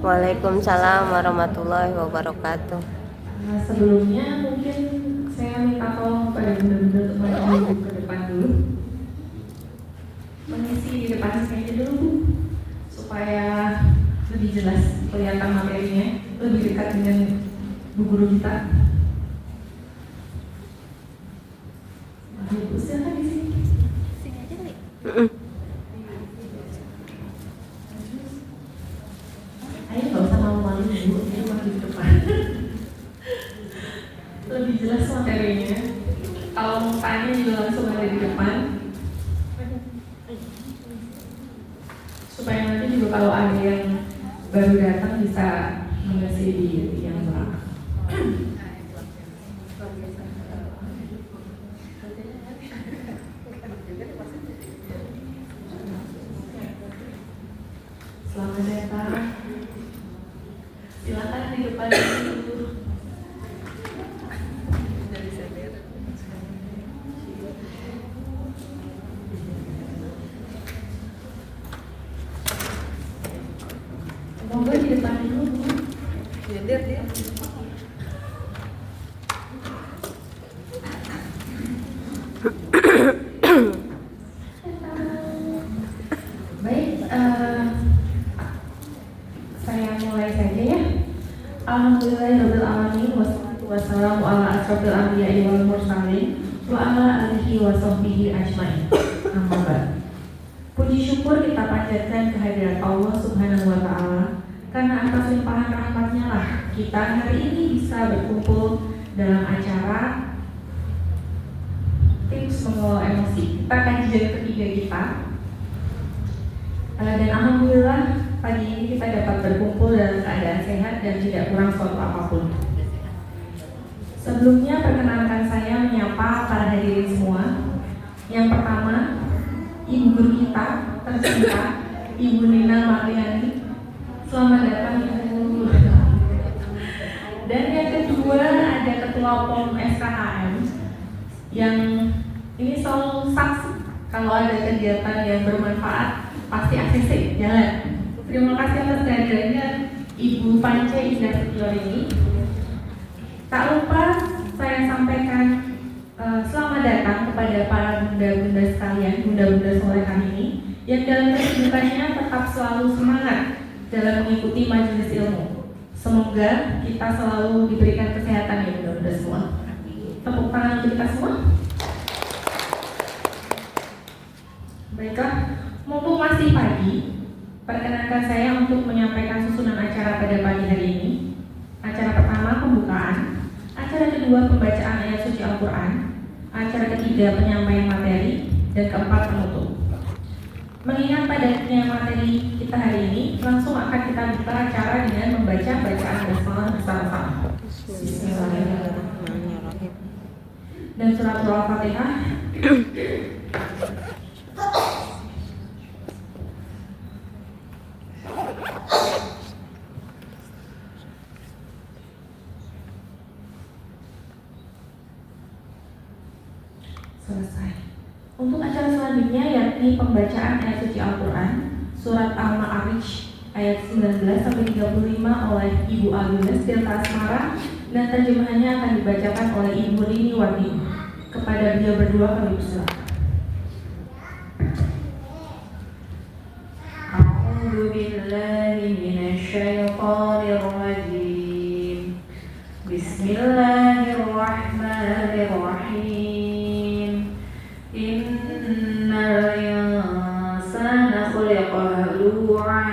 Waalaikumsalam warahmatullahi wabarakatuh. Sebelumnya mungkin saya minta tolong pada bunda-bunda untuk maju ke depan dulu, mengisi di depan saya dulu supaya lebih jelas kelihatan materinya, lebih dekat dengan bu guru kita. Ibu silakan di sini. Sini aja kali. Ayo nggak usah malu-malu bu, ini maju di depan. Lebih jelas materinya. Kalau mau tanya juga langsung ada di depan. Supaya nanti juga kalau ada yang baru datang bisa mengisi di yang belakang. Selamat datang. Silakan di depan dulu. Monggo di depan dulu, Bu. Dia. Baik, saya mulai saja ya. Alhamdulillahirabbil alamin wassalatu wassalamu ala asrofil anbiya'i wal mursalin wa ala alihi wa sahbihi ajmain. Amma ba'd. Puji syukur kita panjatkan kehadirat Allah Subhanahu wa taala karena atas limpahan rahmatnya lah kita hari ini bisa berkumpul dalam acara tips mengelola emosi. Kita kaji dari ketiga kita. Dan alhamdulillah pagi ini kita dapat berkumpul dalam keadaan sehat dan tidak kurang suatu apapun. Sebelumnya perkenalkan saya menyapa para hadirin semua. Yang pertama, Ibu guru kita tercinta, Ibu Nina Marliani. Selamat datang Ibu. Dan yang kedua ada Ketua POM SKHM yang ini selalu saksi kalau ada kegiatan yang bermanfaat pasti ACC jalan. Terima kasih atas kehadirannya Ibu Pance Indah Setiorini. Tak lupa saya sampaikan selamat datang kepada para bunda-bunda sekalian, bunda-bunda solehah ini yang dalam kesibukannya tetap selalu semangat dalam mengikuti majelis ilmu. Semoga kita selalu diberikan kesehatan ya bunda-bunda semua. Tepuk tangan untuk kita semua. Baiklah, mumpung masih pagi, perkenankan saya untuk menyampaikan susunan acara pada pagi hari ini. Acara pertama pembukaan, acara kedua pembacaan ayat suci Al-Quran, acara ketiga penyampaian materi, dan keempat penutup. Mengingat padatnya materi kita hari ini, langsung akan kita buka acara dengan membaca bacaan basmalah bersama-sama. Bismillahirrahmanirrahim. Dan surat Al-Fatihah. Selesai. Untuk acara selanjutnya yakni pembacaan ayat suci Al-Quran surat Al-Ma'arij ayat 19-35 oleh Ibu Agnes Delta Asmara dan terjemahannya akan dibacakan oleh Ibu Rini Wati. Kepada beliau berdua kami persilakan. A'udzu billahi minasyaitonir rajim. Bismillahirrahmanirrahim. Innal insana khuliqa halu'a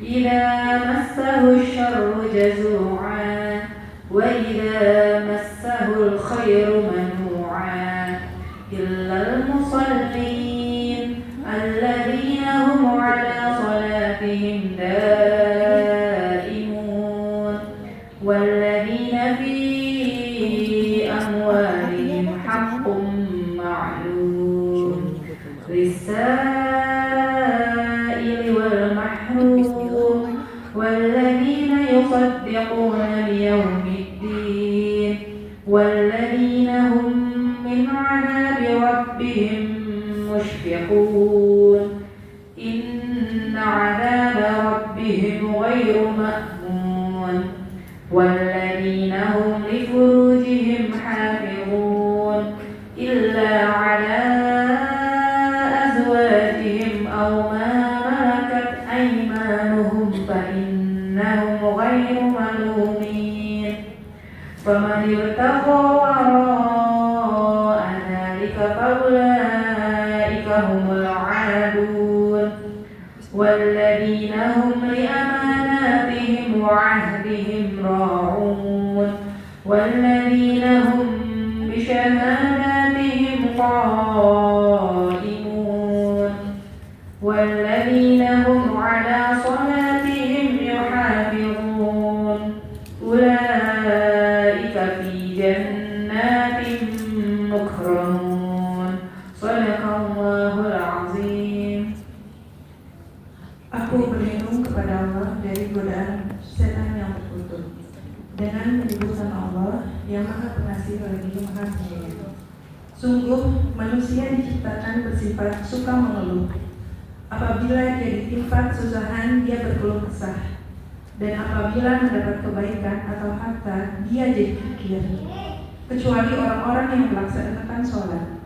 idza massahu syarru jazu'a wa idza massahu al-khairu manu'a illal musallin alladzina hum 'ala salatihim daimun walladzina fi amwalihim haqqun للسائل والمحروم والذين يصدقون بيوم الدين والذين هم من عذاب ربهم مشفقون إن عذاب ربهم غير والذين هم لفروجهم حافظون إلا على أزواجهم أو ما ملكت أيمانهم فإنهم غير ملومين فمن ابتغى وراء ذلك فأولئك هم العادون والذين هم لأماناتهم وعهدهم راعون والذين هم بشهاداتهم قائمون والذين هم على صلاتهم يحافظون أولئك في جنات مكرمون صدق الله العظيم. Aku berlindung kepada Allah dari godaan setan yang terkutuk dengan menyebutkan Allah yang Maha Pengasih lagi Maha Penyayang. Sungguh manusia diciptakan bersifat suka mengeluh. Apabila dia ditimpa kesusahan, dia berkeluh kesah. Dan apabila mendapat kebaikan atau harta, dia jadi kikir. Kecuali orang-orang yang melaksanakan sholat.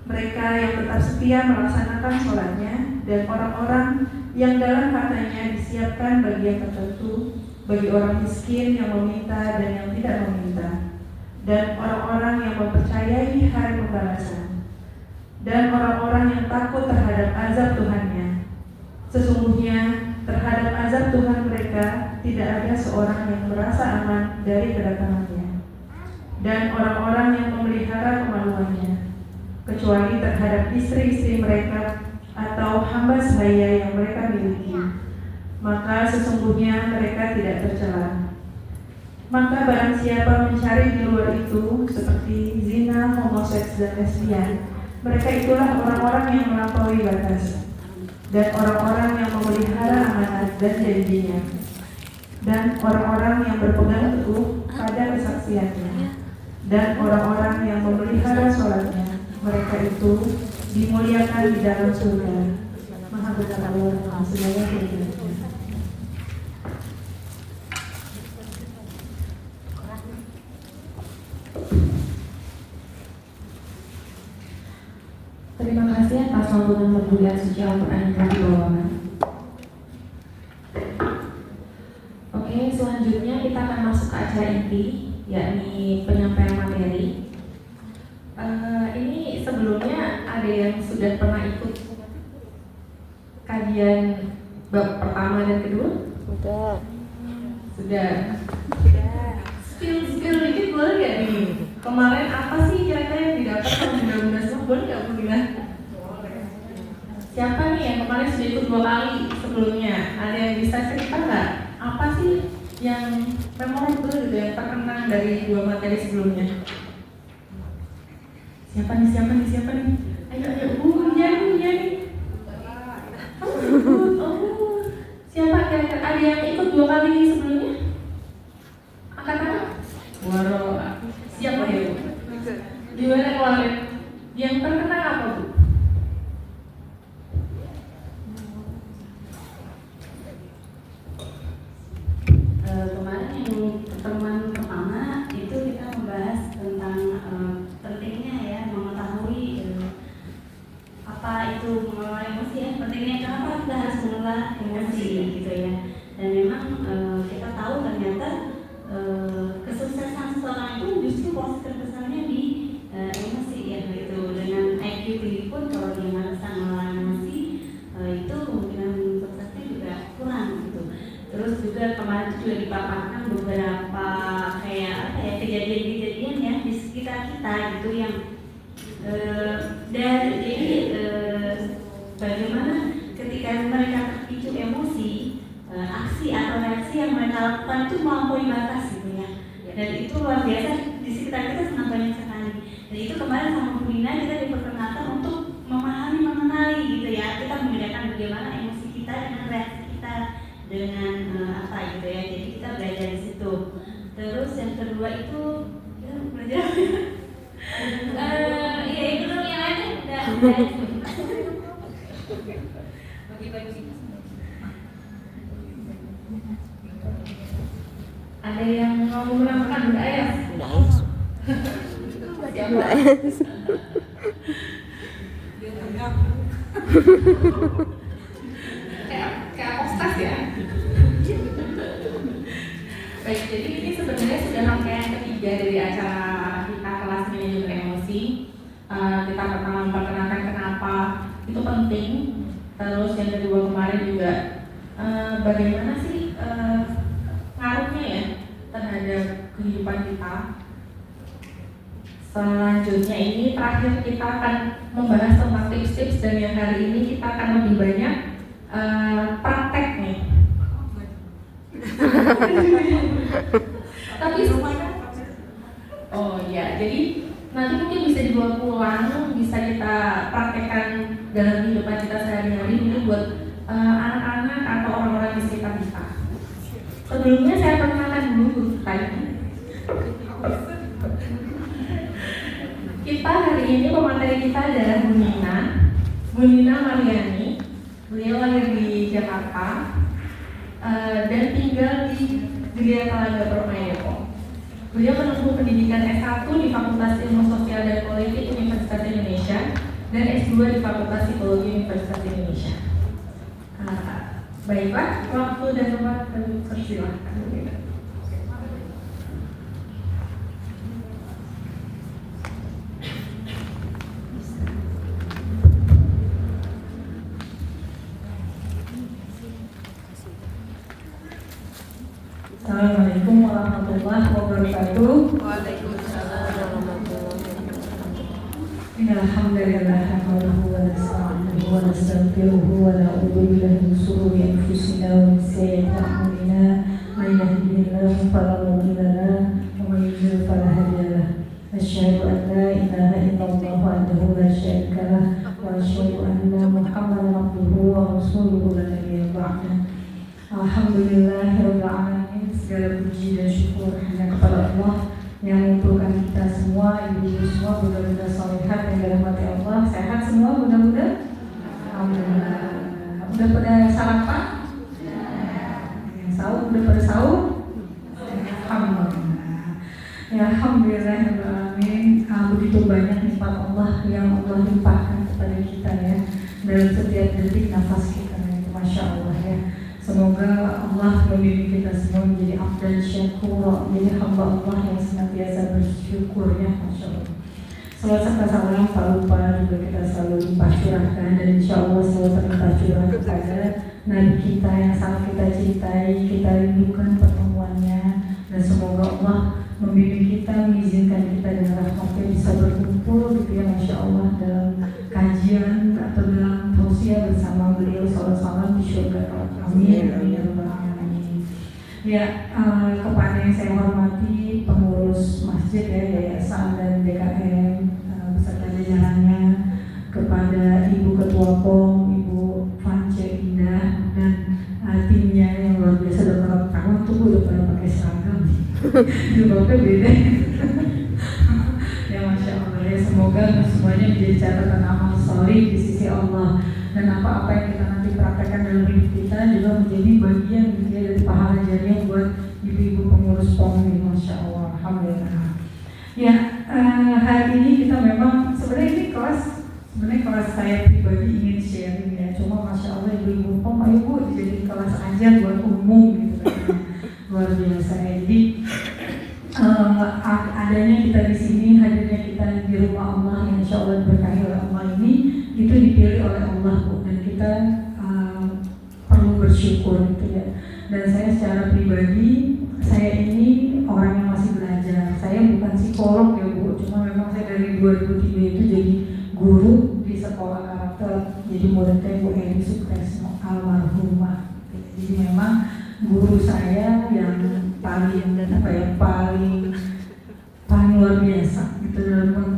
Mereka yang tetap setia melaksanakan sholatnya, dan orang-orang yang dalam hartanya disiapkan bagian tertentu bagi orang miskin yang meminta dan yang tidak meminta, dan orang-orang yang mempercayai hari pembalasan, dan orang-orang yang takut terhadap azab Tuhannya. Sesungguhnya terhadap azab Tuhan mereka tidak ada seorang yang merasa aman dari kedatangannya, dan orang-orang yang memelihara kemaluannya, kecuali terhadap istri-istri mereka atau hamba sahaya yang mereka miliki, maka sesungguhnya mereka tidak tercela. Maka barang siapa mencari di luar itu seperti zina, homoseks, dan lesbian, mereka itulah orang-orang yang melampaui batas, dan orang-orang yang memelihara amanat dan janjinya, dan orang-orang yang berpegang teguh pada kesaksiannya, dan orang-orang yang memelihara sholatnya, mereka itu dimuliakan di dalam surga. Maha benar Allah yang segala kebenaran. Terima kasih atas lantunan perbulian suci Al-Quran yang telah dibawakan. Oke, selanjutnya kita akan masuk ke acara inti, yakni penyampaian materi. Ini sebelumnya ada yang sudah pernah ikut kajian bab pertama dan kedua? Sudah. Spill dikit boleh nggak nih? Kemarin apa sih kira-kira yang didapat sama bunda-bunda semua? Boleh nggak Bunda? Siapa nih yang kemarin sudah ikut 2 kali sebelumnya? Ada yang bisa cerita nggak? Apa sih yang memorable gitu, yang terkenang dari 2 materi sebelumnya? Siapa nih? Ayo, Jadi. Oh, siapa kira-kira? Ada yang ikut 2 kali sebelumnya? Angkat tangan. Waro, siapa ya Bu? Gimana kemarin? Yang terkenang apa Bu? Kemarin yang pertemuan pertama itu kita membahas tentang pentingnya ya mengetahui apa itu mengelola emosi ya, pentingnya kenapa kita harus mengelola emosi gitu ya. Dan memang kita tahu ternyata kesuksesan seseorang itu justru proses terbesarnya di emosi ya gitu. Dengan IQ tinggi pun kalau dia nggak bisa mengelola emosi itu kemungkinan suksesnya juga kurang gitu. Terus juga kemarin juga dipaparkan beberapa kayak apa ya, kejadian-kejadian ya di sekitar kita gitu yang dan jadi bagaimana ketika mereka terpicu emosi, aksi atau reaksi yang mereka lakukan itu melampaui batas gitu ya. Dan itu luar biasa, di sekitar kita sangat banyak sekali. Dan itu kemarin sama Bu Nina kita diperkenalkan untuk memahami, mengenali gitu ya. Kita membedakan bagaimana emosi kita dengan reaksi kita dengan apa gitu ya. Jadi kita belajar di situ. Terus yang kedua itu kita belajar iya itu dong yang lain udah bagi-bagi. Ada yang mau menambahkan Bunda Ayas? Bunda Ayas. Bunda Ayas. Kayak apostas ya. Baik, jadi ini sebenarnya sudah rangkaian ketiga dari acara kita kelas manajemen emosi. Kita pertama memperkenalkan kenapa itu penting. Terus yang kedua kemarin juga bagaimana sih ngaruhnya ya terhadap kehidupan kita. Selanjutnya ini terakhir kita akan membahas tentang tips-tips, dan yang hari ini kita akan lebih banyak praktek nih. Tapi oh ya, jadi nanti mungkin bisa dibawa pulang, bisa kita praktekkan dalam kehidupan kita sehari-hari ini buat anak-anak atau orang-orang di sekitar kita. Sebelumnya saya perkenalkan dulu guru kita ini. Kita hari ini pemateri kita adalah Bu Nina Mariani. Beliau lahir di Jakarta dan tinggal di Gria Talaga Permai Depok. Beliau menempuh pendidikan S1 di Fakultas Ilmu Sosial dan Politik Universitas Indonesia dan S2 di Fakultas Psikologi Universitas Indonesia. Baiklah, waktu dan tempat persilahkan. Assalamualaikum warahmatullahi wabarakatuh. Waalaikumsalam warahmatullahi wabarakatuh. Innalhamdulillah nahmaduhu wa nasta'inuhu wa nastaghfiruhu wa na'udzu billahi min shururi anfusina wa min sayyiati a'malina. May yahdihillahu fala mudilla lahu wa may yudlil fala hadiya lahu. Asyhadu an la ilaha illallah wahdahu la syarika lahu wa asyhadu anna Muhammadan abduhu wa rasuluhu la nabiyya ba'dahu. Alhamdulillahirabbil alamin. Segala puji dan syukur hanya kepada Allah yang mengumpulkan kita semua, ibu-ibu semua, mudah-mudahan salihat yang dirahmati Allah. Sehat semua mudah-mudahan. Alhamdulillah. Udah pada sarapan? Yang sahur udah pada sahur? Alhamdulillah. Ya alhamdulillahirabbil alamin. Begitu banyak nikmat Allah yang Allah limpahkan kepada kita ya dalam setiap detik nafas kita. Masya Allah ya. Semoga Allah membimbing kita semua menjadi abdan syakur, menjadi hamba Allah yang senantiasa bersyukur ya, Masya Allah. Salawat serta salam tak lupa juga kita selalu limpah curahkan, dan insya Allah selalu terlimpah curah kepada Nabi kita yang sangat kita cintai, kita rindukan pertemuannya, dan semoga Allah membimbing kita, mengizinkan kita dengan rahmatnya bisa berkumpul gitu ya, Masya Allah, dalam kajian atau dalam tausiah bersama beliau salam di syurga. Amin. Ya, kepada yang saya hormati pengurus masjid ya, yayasan dan DKM beserta jajarannya, kepada Ibu Ketua POM, Ibu Fance Indah, dan timnya yang luar biasa, udah pada tahun tuh udah pada pakai seragam, jilbabnya beda. Ya Masya Allah ya, semoga semuanya menjadi catatan amal soleh di sisi Allah, dan apa-apa yang kita nanti praktekkan dalam hidup kita juga menjadi bagian gitu ya, dari pahala jariah buat ibu-ibu pengurus POM ini. Masya Allah, alhamdulillah. Ya, hari ini kita memang sebenarnya kelas saya pribadi ingin sharing ya, cuma Masya Allah ibu-ibu POM, ayo Bu, jadi kelas aja buat umum gitu kan. Luar biasa ya. Jadi adanya kita di sini, hadirnya kita di rumah Allah yang Insya Allah diberkahi oleh Allah ini, itu dipilih oleh Allah Bu, dan kita perlu bersyukur gitu ya. Dan saya secara pribadi, saya ini orang yang masih belajar. Saya bukan psikolog ya Bu, cuma memang saya dari 2003 itu jadi guru di sekolah karakter, jadi muridnya Bu Eri Sukresno almarhumah. Jadi memang guru saya yang paling luar biasa gitu dalam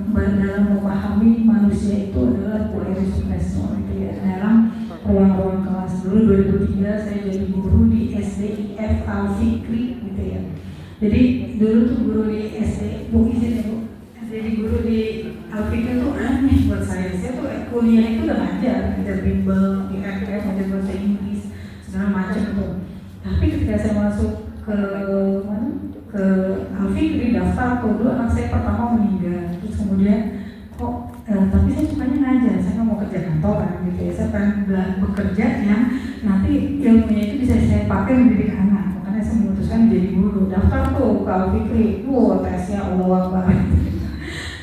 memahami manusia itu adalah Bu Eri Sukresno gitu ya. Dalam ruang-ruang kelas dulu 2003 saya jadi guru di SDIF Al-Fikri gitu ya. Jadi dulu tuh guru di SD, Bu izin ya Bu, jadi guru di Al-Fikri itu aneh buat saya. Saya tuh kuliah itu udah ngajar bimbel, di FF, ngajar bahasa Inggris segala macam tuh. Tapi ketika saya masuk ke mana? Kak Fikri, tesnya Allah banget.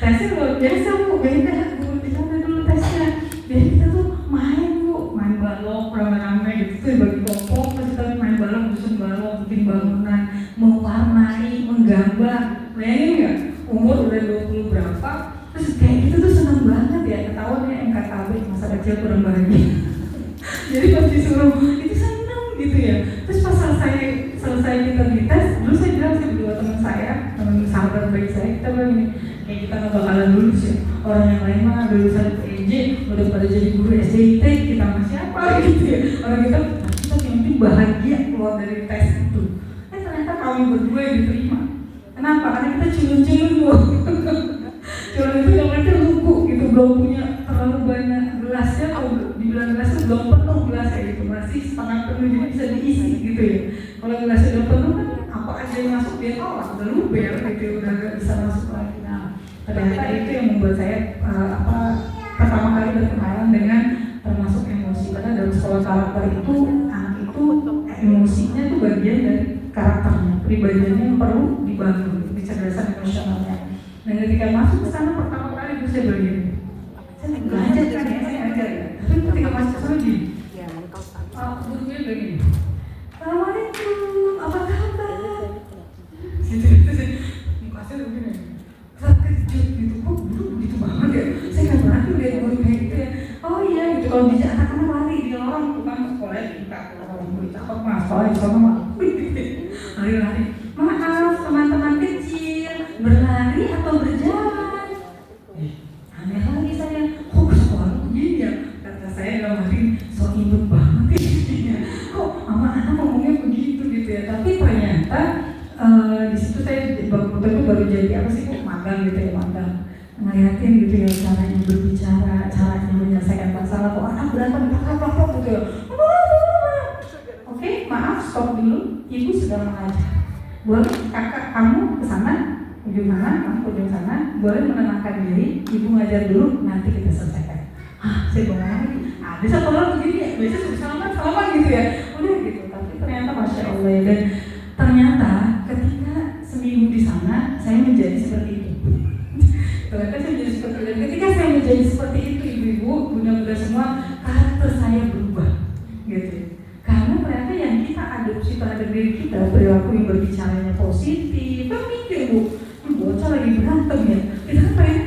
Tesnya luar biasa Bu, beda Bu, di sana dulu tesnya. Jadi kita tuh main Bu, main balok rame-rame gitu tuh bagi kelompok, terus kita main balok, susun balok, bikin bangunan, mewarnai, menggambar. Bayangin nggak? Umur udah 20 berapa, terus kayak gitu tuh seneng banget ya, ketahuan ya MKKB, masa kecil kurang bahagia. Jadi pas disuruh, itu seneng gitu ya. Terus pas selesai kita dites, dulu saya bilang sama dua teman saya, teman sahabat baik saya, kita bilang ini, kayak kita nggak bakalan lulus ya. Orang yang lain mah lulusan PJ, udah pada jadi guru SDIT, kita masih apa gitu ya. Orang kita yang penting bahagia keluar dari tes itu. Ternyata kami berdua yang diterima. Kenapa? Karena kita culun-culun Bu. Culun itu yang mereka lugu gitu, belum punya terlalu banyak gelasnya, kalau dibilang gelasnya belum penuh gelasnya gitu, masih setengah penuh jadi bisa diisi gitu ya. Kalau gelasnya udah penuh kan apa aja yang masuk dia tolak, udah luber gitu, udah gak bisa masuk lagi. Nah, ternyata itu yang membuat saya pertama kali berkenalan dengan termasuk emosi, karena dalam sekolah karakter itu anak itu emosinya itu bagian dari karakternya, pribadiannya yang perlu dibangun, kecerdasan emosionalnya. Dan ketika masuk ke sana pertama kali itu saya begini, saya belajar kan ya, saya ngajar ya. Tapi ketika masuk ke sana gini, gurunya begini, Assalamualaikum, apa kabar? Gitu, muka saya begini, saya kejut gitu, kok guru begitu banget ya? Saya nggak berani lihat guru kayak gitu ya. Oh iya gitu, kalau di anak-anak lari di lorong, bukan sekolahnya di orang guru cakep mas, sekolah di sana mah, lari-lari. Maaf teman-teman kecil, berlari atau berjalan? Aneh lagi saya, kok sekolah begini ya? Kata saya dalam hati, so imut banget ya. Kok sama anak ngomongnya begitu gitu ya? Tapi ternyata di situ saya waktu itu baru jadi apa sih kok magang gitu ya, magang ngeliatin gitu ya caranya berbicara, caranya menyelesaikan masalah. Kok anak berantem plak gitu ya? Oke, maaf stop dulu, ibu sedang mengajar. Boleh kakak kamu ke sana, ujung sana, kamu ke ujung sana, boleh menenangkan diri, ibu ngajar dulu, nanti kita selesaikan. Saya ngomong lagi, ada satu orang begini ya, biasa suruh salaman gitu ya, udah gitu. Tapi ternyata Masya Allah ya, dan ternyata ketika seminggu di sana, saya menjadi seperti itu. Ternyata saya menjadi seperti itu, dan ketika saya menjadi seperti itu, ibu-ibu, bunda-bunda semua, karakter saya berubah, gitu. Karena ternyata yang kita adopsi terhadap diri kita, perilaku yang berbicaranya positif, kan mikir Bu, bocah lagi berantem ya, kita kan pengen,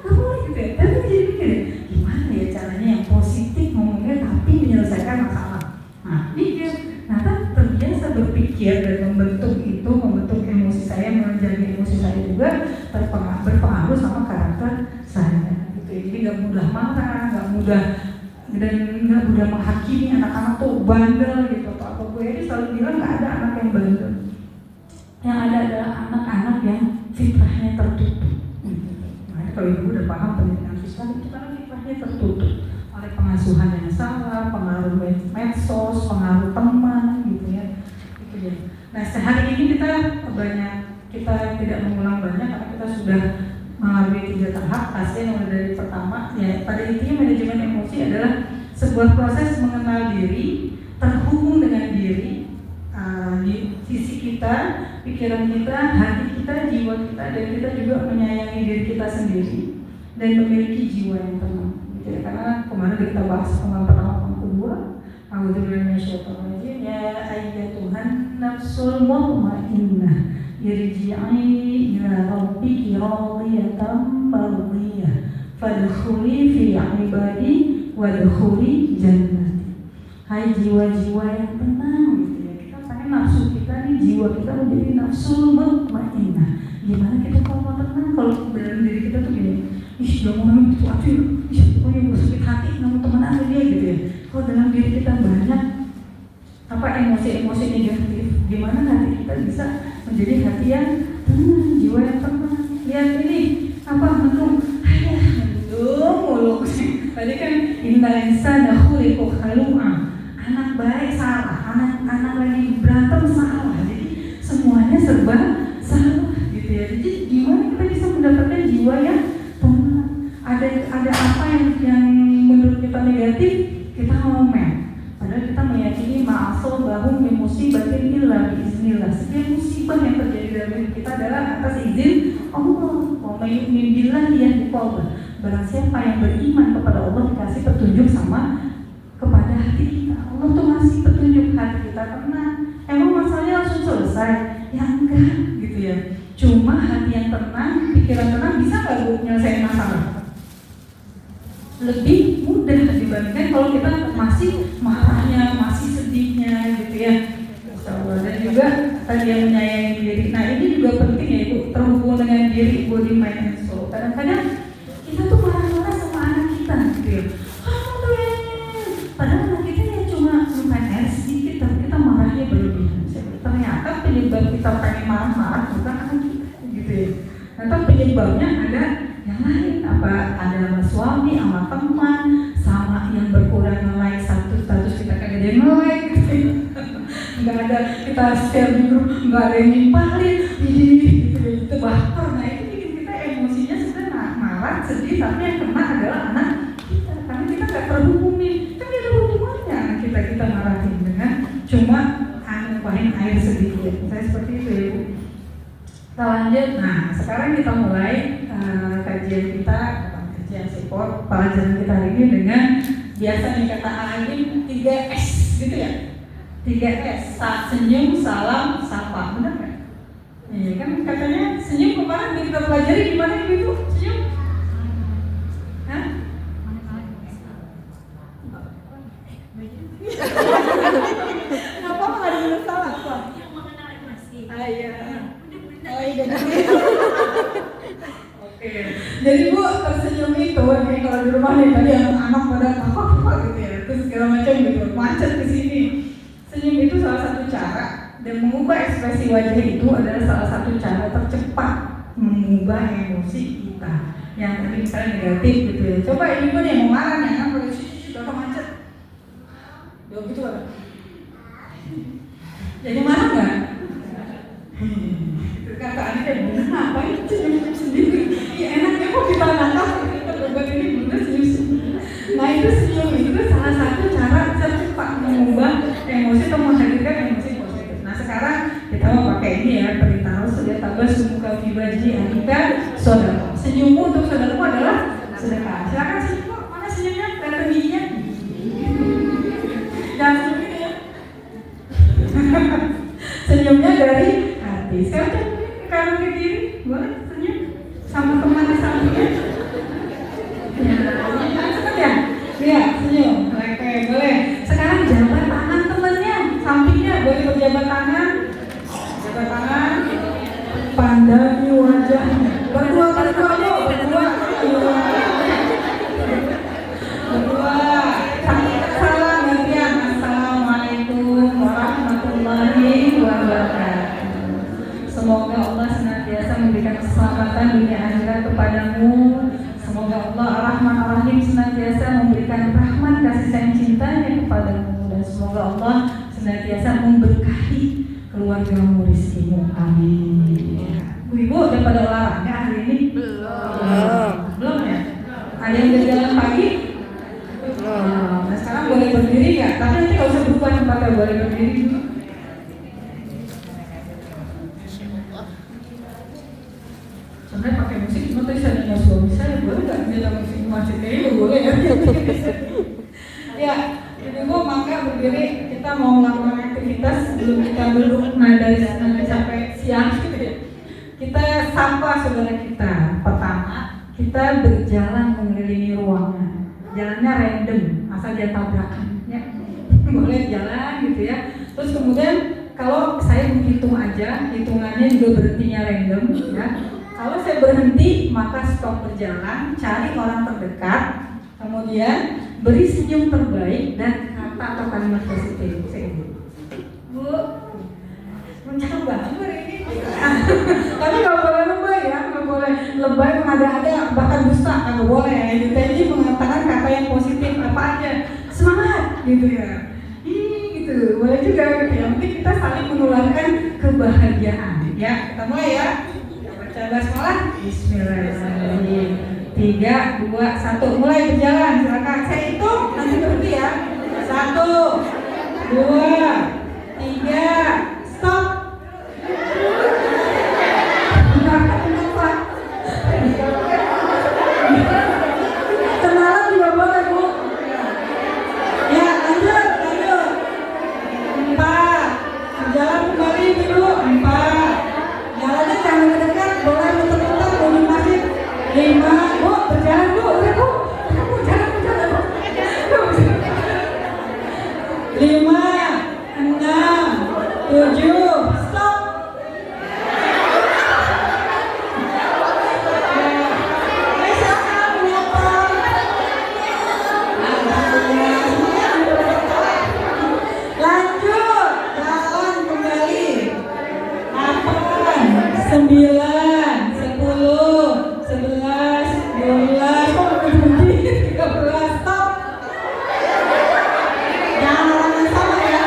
nggak boleh gitu ya, tapi jadi mikir ya, gimana ya caranya yang positif ngomongnya tapi menyelesaikan masalah. Nah, mikir, nah kan terbiasa berpikir dan membentuk emosi saya, menjaga emosi saya juga berpengaruh sama karakter saya, gitu ya. Jadi nggak mudah marah, nggak mudah dan nggak mudah menghakimi anak-anak tuh bandel gitu atau apa. Gue ini selalu bilang nggak ada anak yang bandel, yang ada adalah anak-anak yang fitrahnya tertutup. Nah, kalau ibu udah paham pendidikan fitrah itu karena fitrahnya tertutup oleh pengasuhan yang salah, pengaruh medsos, pengaruh teman gitu ya. Itu ya. Nah sehari ini kita tidak mengulang banyak karena kita sudah mengalami 3 tahap. Pasien mulai dari pertama ya, pada intinya manajemen emosi adalah sebuah proses mengenal diri, terhubung dengan diri, di sisi kita, pikiran kita, hati kita, jiwa kita, dan kita juga menyayangi diri kita sendiri dan memiliki jiwa yang tenang gitu ya. Karena kemarin kita bahas pengalaman pertama, pengalaman kedua, A'udzubillahiminasyaitonirrajim, ya ayyatuhan nafsul mutmainnah irji'i ila rabbiki radiyatan mardiyah fadkhuli fi ibadi wadkhuli jannati. Hai jiwa-jiwa yang tenang gitu ya. Kita pengen nafsu kita nih, jiwa kita menjadi nafsul mutmainnah. Gimana kita kalau mau tenang? Kalau dalam diri kita tuh gini, ih jangan ngomong gitu aja, ih pokoknya gue sakit hati namun teman ada dia gitu ya. Kalau dalam diri kita banyak emosi-emosi negatif, gimana hati kita bisa menjadi hati yang tenang, jiwa yang tenang. Lihat ini, mendung, mendung mulu. Tadi kan innal insana khuliqa halu'a. Anak baik salah, anak lagi berantem salah. Jadi semuanya serba salah gitu ya. Jadi gimana kita bisa mendapatkan jiwa yang tenang? Ada apa yang menurut kita negatif, kita ngomong. Padahal kita meyakini ma'asol bahum min musibatin illa biiznillah. Setiap musibah yang terjadi dalam hidup kita adalah atas izin Allah. Wa may yu'min billahi yahdi qalbah. Barang siapa yang beriman kepada Allah dikasih petunjuk sama kepada hati kita. Allah tuh ngasih petunjuk, hati kita tenang. Emang masalahnya langsung selesai? Ya enggak gitu ya. Cuma hati yang tenang, pikiran tenang bisa nggak Bu nyelesain masalah? Lebih mudah dibandingkan kalau kita masih marahnya, masih sedihnya gitu ya. Dan juga tadi yang menyayangi diri. Nah ini juga penting ya Ibu, terhubung dengan diri, body, mind, and soul. Kadang-kadang kita tuh marah-marah sama anak kita gitu ya. Kamu tuh ya, padahal anak kita ya cuma lumayan sedikit, tapi kita marahnya berlebihan. Ternyata penyebab kita pengen marah-marah bukan anak kita gitu ya. Ternyata penyebabnya ada yang lain, apa ada sama suami, sama teman, sama yang berkurang nge-like status kita kagak ada yang nge-like gitu. Nggak ada kita share di grup, nggak ada yang nimpalin gitu baper. Nah itu bikin kita emosinya sebenarnya marah, sedih, tapi yang kena adalah anak kita karena kita nggak terhubung nih. Kan ada hubungannya anak kita marahin dengan cuma numpahin air sedikit. Saya seperti itu ya Bu. Kita lanjut. Nah sekarang kita mulai kajian kita, kajian support pelajaran kita hari ini dengan biasa nih kata Alim 3S gitu ya. 3S, senyum, salam, sapa, benar nggak? Iya kan katanya senyum kemarin kita pelajari gimana Ibu? Senyum? Hah? Kenapa nggak ada salah apa? Iya. Oh iya. Oke. Jadi Bu tersenyum itu, nih kalau di rumah nih tadi anak pada apa gitu ya, terus segala macam gitu, macet ke sini. Senyum itu salah satu cara, dan mengubah ekspresi wajah itu adalah salah satu cara tercepat mengubah emosi kita yang tadi misalnya negatif gitu ya. Coba Ibu nih mau marah nih, anak pada sudah macet, udah gitu kan? Jadi marah nggak? Kata Anda ngapain senyum sendiri? Ya enaknya kok kita nangkap kita beban ini bener senyum. Nah itu senyum itu salah satu cara cepat mengubah emosi atau menghadirkan emosi positif. Nah sekarang kita mau pakai ini ya, perintah Rasul ya, tabas muka fibaji anita saudara. Senyummu untuk saudaramu adalah sedekah. Silakan senyum, mana senyumnya? Kelihatan giginya? Jangan senyum ini ya. Senyumnya dari hati. Sekarang ke kanan ke kiri, boleh senyum sama teman di sampingnya. Ya, iya senyum. Oke, boleh. Sekarang jabat tangan temannya, sampingnya boleh berjabat tangan. Jabat tangan. Pandangi wajahnya. Berdua. Salam gantian. Assalamualaikum warahmatullahi wabarakatuh. Semoga Allah senantiasa memberikan keselamatan dunia akhirat kepadamu. Semoga Allah Ar-Rahman Ar-Rahim senantiasa memberikan rahmat kasih sayang cintanya kepadamu, dan semoga Allah senantiasa memberkahi keluargamu, rizkimu. Amin. Ibu udah pada olahraga hari ini? Belum ya? Ada yang berjalan pagi? Belum. Nah sekarang boleh berdiri nggak? Tapi nanti nggak usah berubah tempatnya, boleh berdiri dulu. Sebenarnya pakai musik, cuma tadi saya nanya suami saya, boleh nggak nyetel musik masjid kayaknya boleh ya? Ya, Ibu maka berdiri, kita mau melakukan aktivitas sebelum kita duduk. Nah dari nanti sampai siang gitu ya. Kita sapa saudara kita. Pertama, kita berjalan mengelilingi ruangan. Jalannya random, asal dia tabrakan ya. Boleh jalan gitu ya. Terus kemudian kalau saya menghitung aja, hitungannya juga berhentinya random ya. Kalau saya berhenti, maka stop berjalan, cari orang terdekat, kemudian beri senyum terbaik dan kata atau kalimat positif. Bu, mencang banget hari ini. Tapi nggak boleh lebay ya, nggak boleh lebay mengada-ada, bahkan dusta, nggak boleh. Jadi mengatakan kata yang positif apa aja, semangat gitu ya. Gitu, boleh juga gitu ya. Nanti kita saling menularkan kebahagiaan. Ya, kita mulai ya. Coba sekolah. Bismillahirrahmanirrahim. 3, 2, 1, mulai berjalan. Silakan. Saya hitung, nanti berhenti ya. 1, 2, 3, stop. kok berhenti? 13, stop. Jangan orang yang sama ya.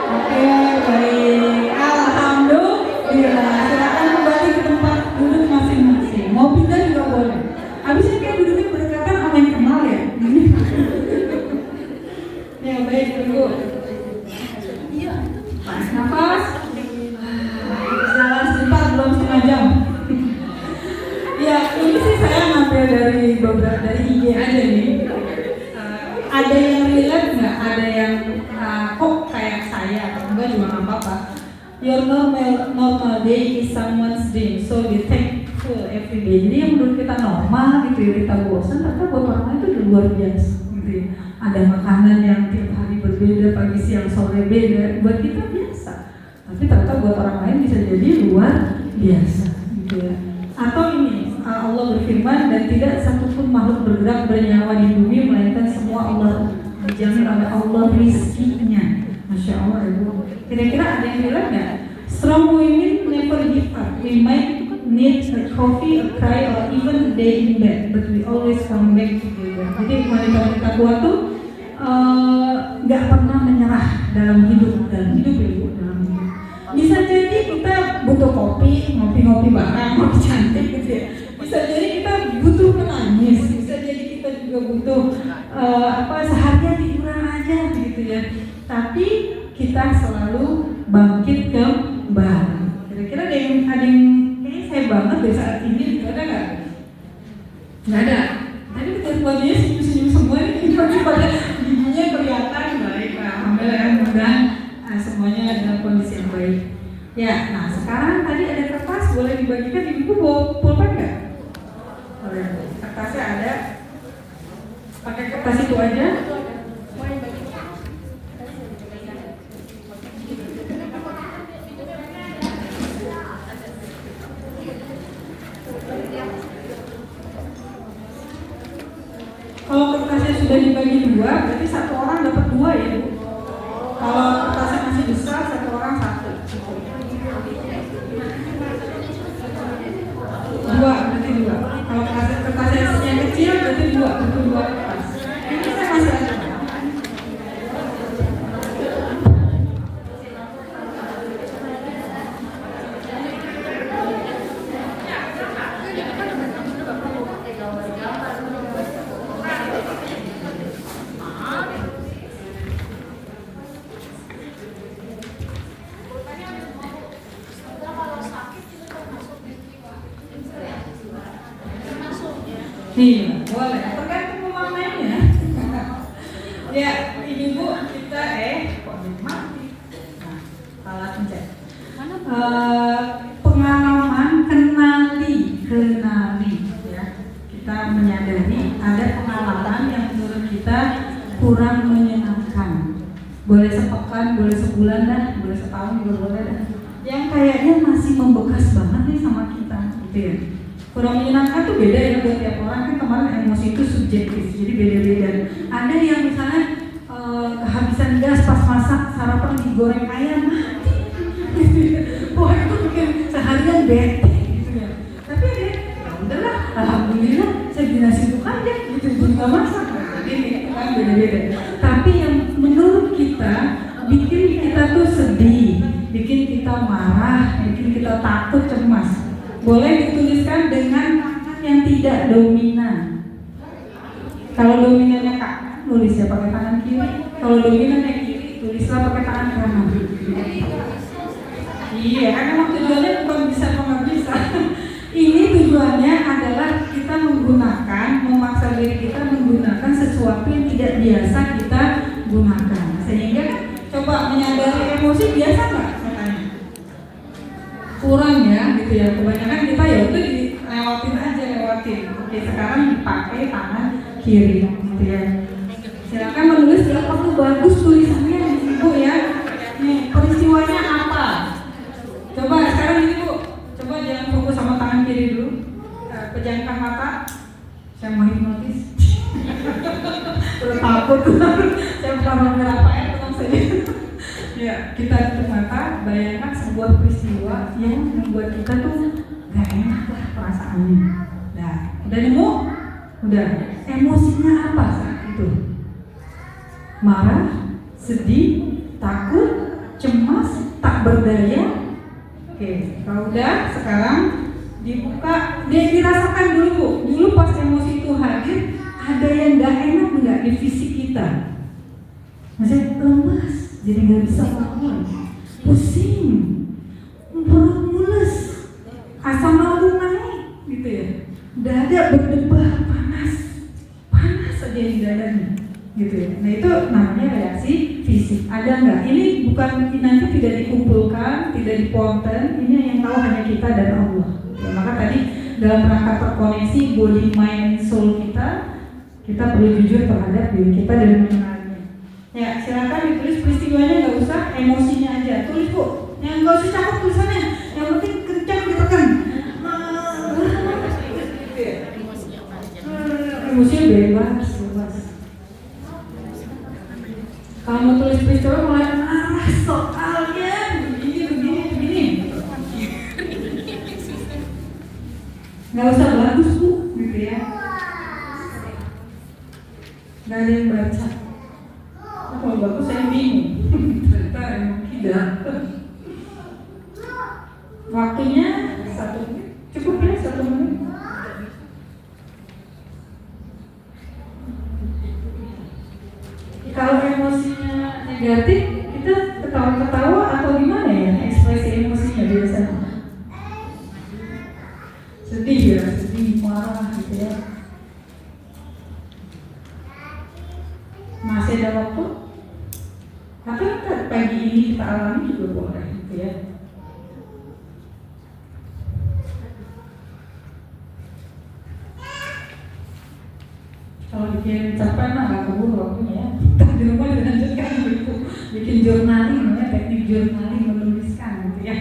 Oke, baik. Alhamdulillah. Silakan kembali ke tempat duduk masing-masing. Mau pindah juga boleh. Habisnya kayak duduknya berdekatan sama yang kenal ya. Ya baik, tunggu. Tarik nafas. Jalan sebentar, belum setengah jam. Ya, ini sih saya ngambil dari IG aja nih. Ada yang relate nggak? Ada yang kok kayak saya? Enggak juga nggak apa-apa. Your normal day is someone's dream, so you thankful every day. Jadi yang menurut kita normal gitu ya, kita bosan, tapi buat orang lain itu udah luar biasa gitu ya. Ada makanan yang tiap hari berbeda, pagi, siang, sore beda. Buat kita biasa, tapi ternyata buat orang lain bisa jadi luar biasa gitu ya. Atau ini Allah berfirman, dan tidak satupun makhluk bergerak bernyawa di bumi melainkan semua Allah dijamin oleh Allah rizkinya. Masya Allah ibu. Kira-kira ada yang bilang nggak? Strong women never give up. We might need a coffee, a cry, or even a day in bed, but we always come back together. Jadi wanita-wanita kuat tuh nggak pernah menyerah dalam hidup ya bu, dalam hidup. Bisa jadi kita butuh kopi, ngopi-ngopi bareng, ngopi cantik gitu ya. Bisa jadi kita butuh menangis, bisa jadi kita juga butuh seharian tiduran aja gitu ya. Tapi kita selalu bangkit kembali. Kira-kira ada yang kayaknya saya banget deh saat ini, ada nggak? Nggak ada. Tadi kita wajahnya senyum-senyum semua ini, pada giginya kelihatan baik. Alhamdulillah, mudah-mudahan semuanya dalam kondisi yang baik. Ya, nah sekarang tadi ada kertas, boleh dibagikan. Ibu bawa pulpen nggak? Boleh. Kertasnya ada. Pakai kertas itu aja. Kalau kertasnya sudah dibagi dua, berarti satu orang dapat dua ya Bu. Kalau kertasnya masih besar, satu orang satu. Dua, berarti dua. Kalau kertasnya yang kecil, berarti dua, betul dua kertas. Ini saya masih ada. Nih, boleh. Tergantung pemaknanya. Ya, ini Bu, kita kok mati. Nah, salah pencet. Pengalaman kenali ya. Kita menyadari ada pengalaman yang menurut kita kurang menyenangkan. Boleh sepekan, boleh sebulan dah, boleh setahun juga boleh dah. Yang kayaknya masih membekas banget nih sama kita, gitu ya. Kurang menyenangkan tuh beda ya buat tiap orang, kan kemarin emosi itu subjektif, jadi beda-beda. Ada yang misalnya kehabisan gas pas masak sarapan digoreng ayam mati, wah itu bikin seharian bete gitu ya. Tapi ya udahlah, alhamdulillah saya di nasi uduk aja gitu, juga masak. Jadi itu kan beda-beda. Tapi yang menurut kita bikin kita tuh sedih, bikin kita marah, bikin kita takut, cemas. Boleh dituliskan dengan tangan yang tidak dominan. Kalau dominannya kanan, tulisnya pakai tangan kiri. Kalau dominannya kiri, tulislah pakai tangan kanan. Iya, karena emang tujuannya bukan bisa atau nggak bisa. Ini tujuannya adalah kita memaksa diri kita menggunakan sesuatu yang tidak biasa kita gunakan. Sehingga kan, coba menyadari emosi biasa nggak? Kurang ya gitu ya, kebanyakan kita ya udah lewatin. Oke, sekarang dipakai tangan kiri gitu ya. Silakan menulis berapa tuh bagus tulisannya Ibu ya. Nih peristiwanya apa? Coba sekarang ini Bu, coba jangan fokus sama tangan kiri dulu. Pejamkan mata. Saya mau hipnotis. Terus takut. Saya bukan berapa ya, tenang saja. Ya, kita tutup mata, bayangkan sebuah sebuah peristiwa yang membuat kita tuh gak enak lah perasaannya. Nah, udah nemu? Udah. Emosinya apa saat itu? Marah, sedih, takut, cemas, tak berdaya. Oke, kalau udah sekarang dibuka, dirasakan dulu Bu. Dulu pas emosi itu hadir, ada yang gak enak nggak di fisik kita? Maksudnya lemas, jadi nggak bisa bangun, pusing, perut mules, asam lambung naik, gitu ya. Dada berdebar, panas aja di dadanya, gitu ya. Nah itu namanya reaksi fisik. Ada nggak? Ini bukan nanti tidak dikumpulkan, tidak diponten. Ini yang tahu hanya kita dan Allah. Ya, maka tadi dalam rangka terkoneksi body, mind, soul kita perlu jujur terhadap diri kita dan mengenalinya. Ya, silakan ditulis peristiwanya, nggak usah emosinya aja. Tulis Bu, yang nggak usah cakep tulisannya, yang penting kencang ditekan. Emosinya bebas. Kalau mau tulis peristiwa mulai marah soalnya begini. Nggak usah bagus Bu, gitu ya. Nggak ada yang baca. Kalau bagus saya bingung. Ternyata emang tidak. Waktunya 1 menit. Cukup ya 1 menit. Kalau emosinya negatif, kita ketawa-ketawa atau gimana ya ekspresi emosinya biasanya? Sedih ya, sedih, marah gitu ya. Masih ada waktu? Atau pagi ini kita alami juga boleh gitu ya. Kalau bikin capek mah gak keburu waktunya ya. Kita di rumah dilanjutkan gitu. Bikin journaling, namanya teknik journaling, menuliskan gitu ya.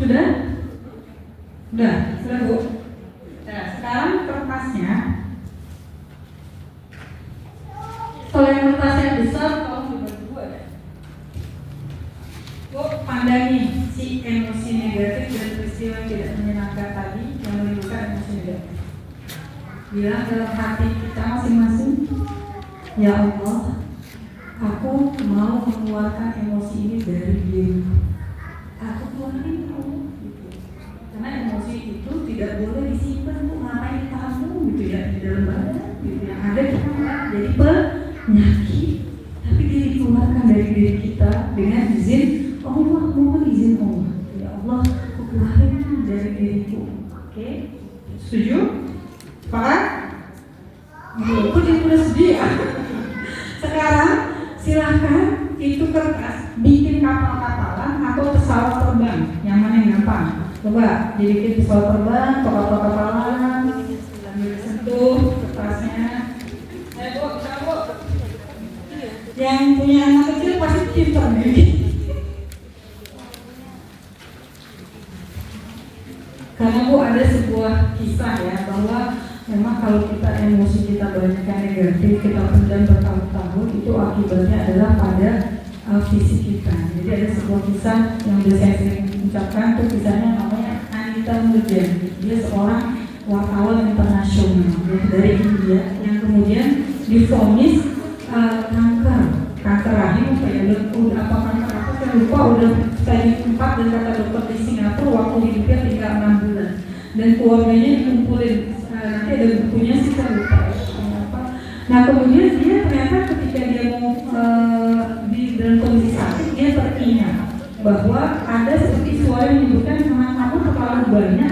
Sudah? Sudah Bu. Nah, sekarang kertasnya. Kalau yang kertasnya besar, tolong dibagi 2 ya. Bu, pandangi si emosi negatif dan peristiwa yang tidak menyenangkan tadi yang menimbulkan emosi negatif. Bilang dalam hati kita masing-masing, ya Allah, aku mau mengeluarkan emosi ini dari diriku. Aku keluarin gitu. Karena emosi itu tidak boleh disimpan Bu, ngapain kamu gitu ya di dalam badan gitu. Yang ada kita jadi penyakit, tapi dikeluarkan dari diri kita dengan izin Allah, mohon izin Allah. Ya Allah, aku keluarin dari diriku. Oke? Setuju? Sepakat? Aku jadi udah sedih ya. Sekarang silahkan itu kertas bikin kapal-kapalan atau pesawat terbang, yang mana yang gampang? Coba jadi bikin pesawat terbang atau kapal-kapalan, sambil sentuh kertasnya. Bu, bisa Bu. Yang punya anak kecil pasti pintar nih. Karena Bu ada sebuah kisah ya bahwa memang kalau kita emosi kita banyak yang negatif, kita pendam bertahun-tahun, itu akibatnya adalah pada fisik kita. Jadi ada sebuah kisah yang sudah saya sering ucapkan, itu kisahnya namanya Anita Murjani. Dia seorang wartawan internasional dari India yang kemudian divonis kanker rahim, udah apa kanker apa saya lupa, udah stadium 4 dan kata dokter di Singapura waktu hidupnya tinggal 6 bulan dan keluarganya dikumpulin. Nanti ada bukunya sih saya lupa apa. Nah kemudian dia ternyata ketika dia mau di dalam kondisi sakit, dia teringat bahwa ada seperti suara yang menyebutkan kamu terlalu banyak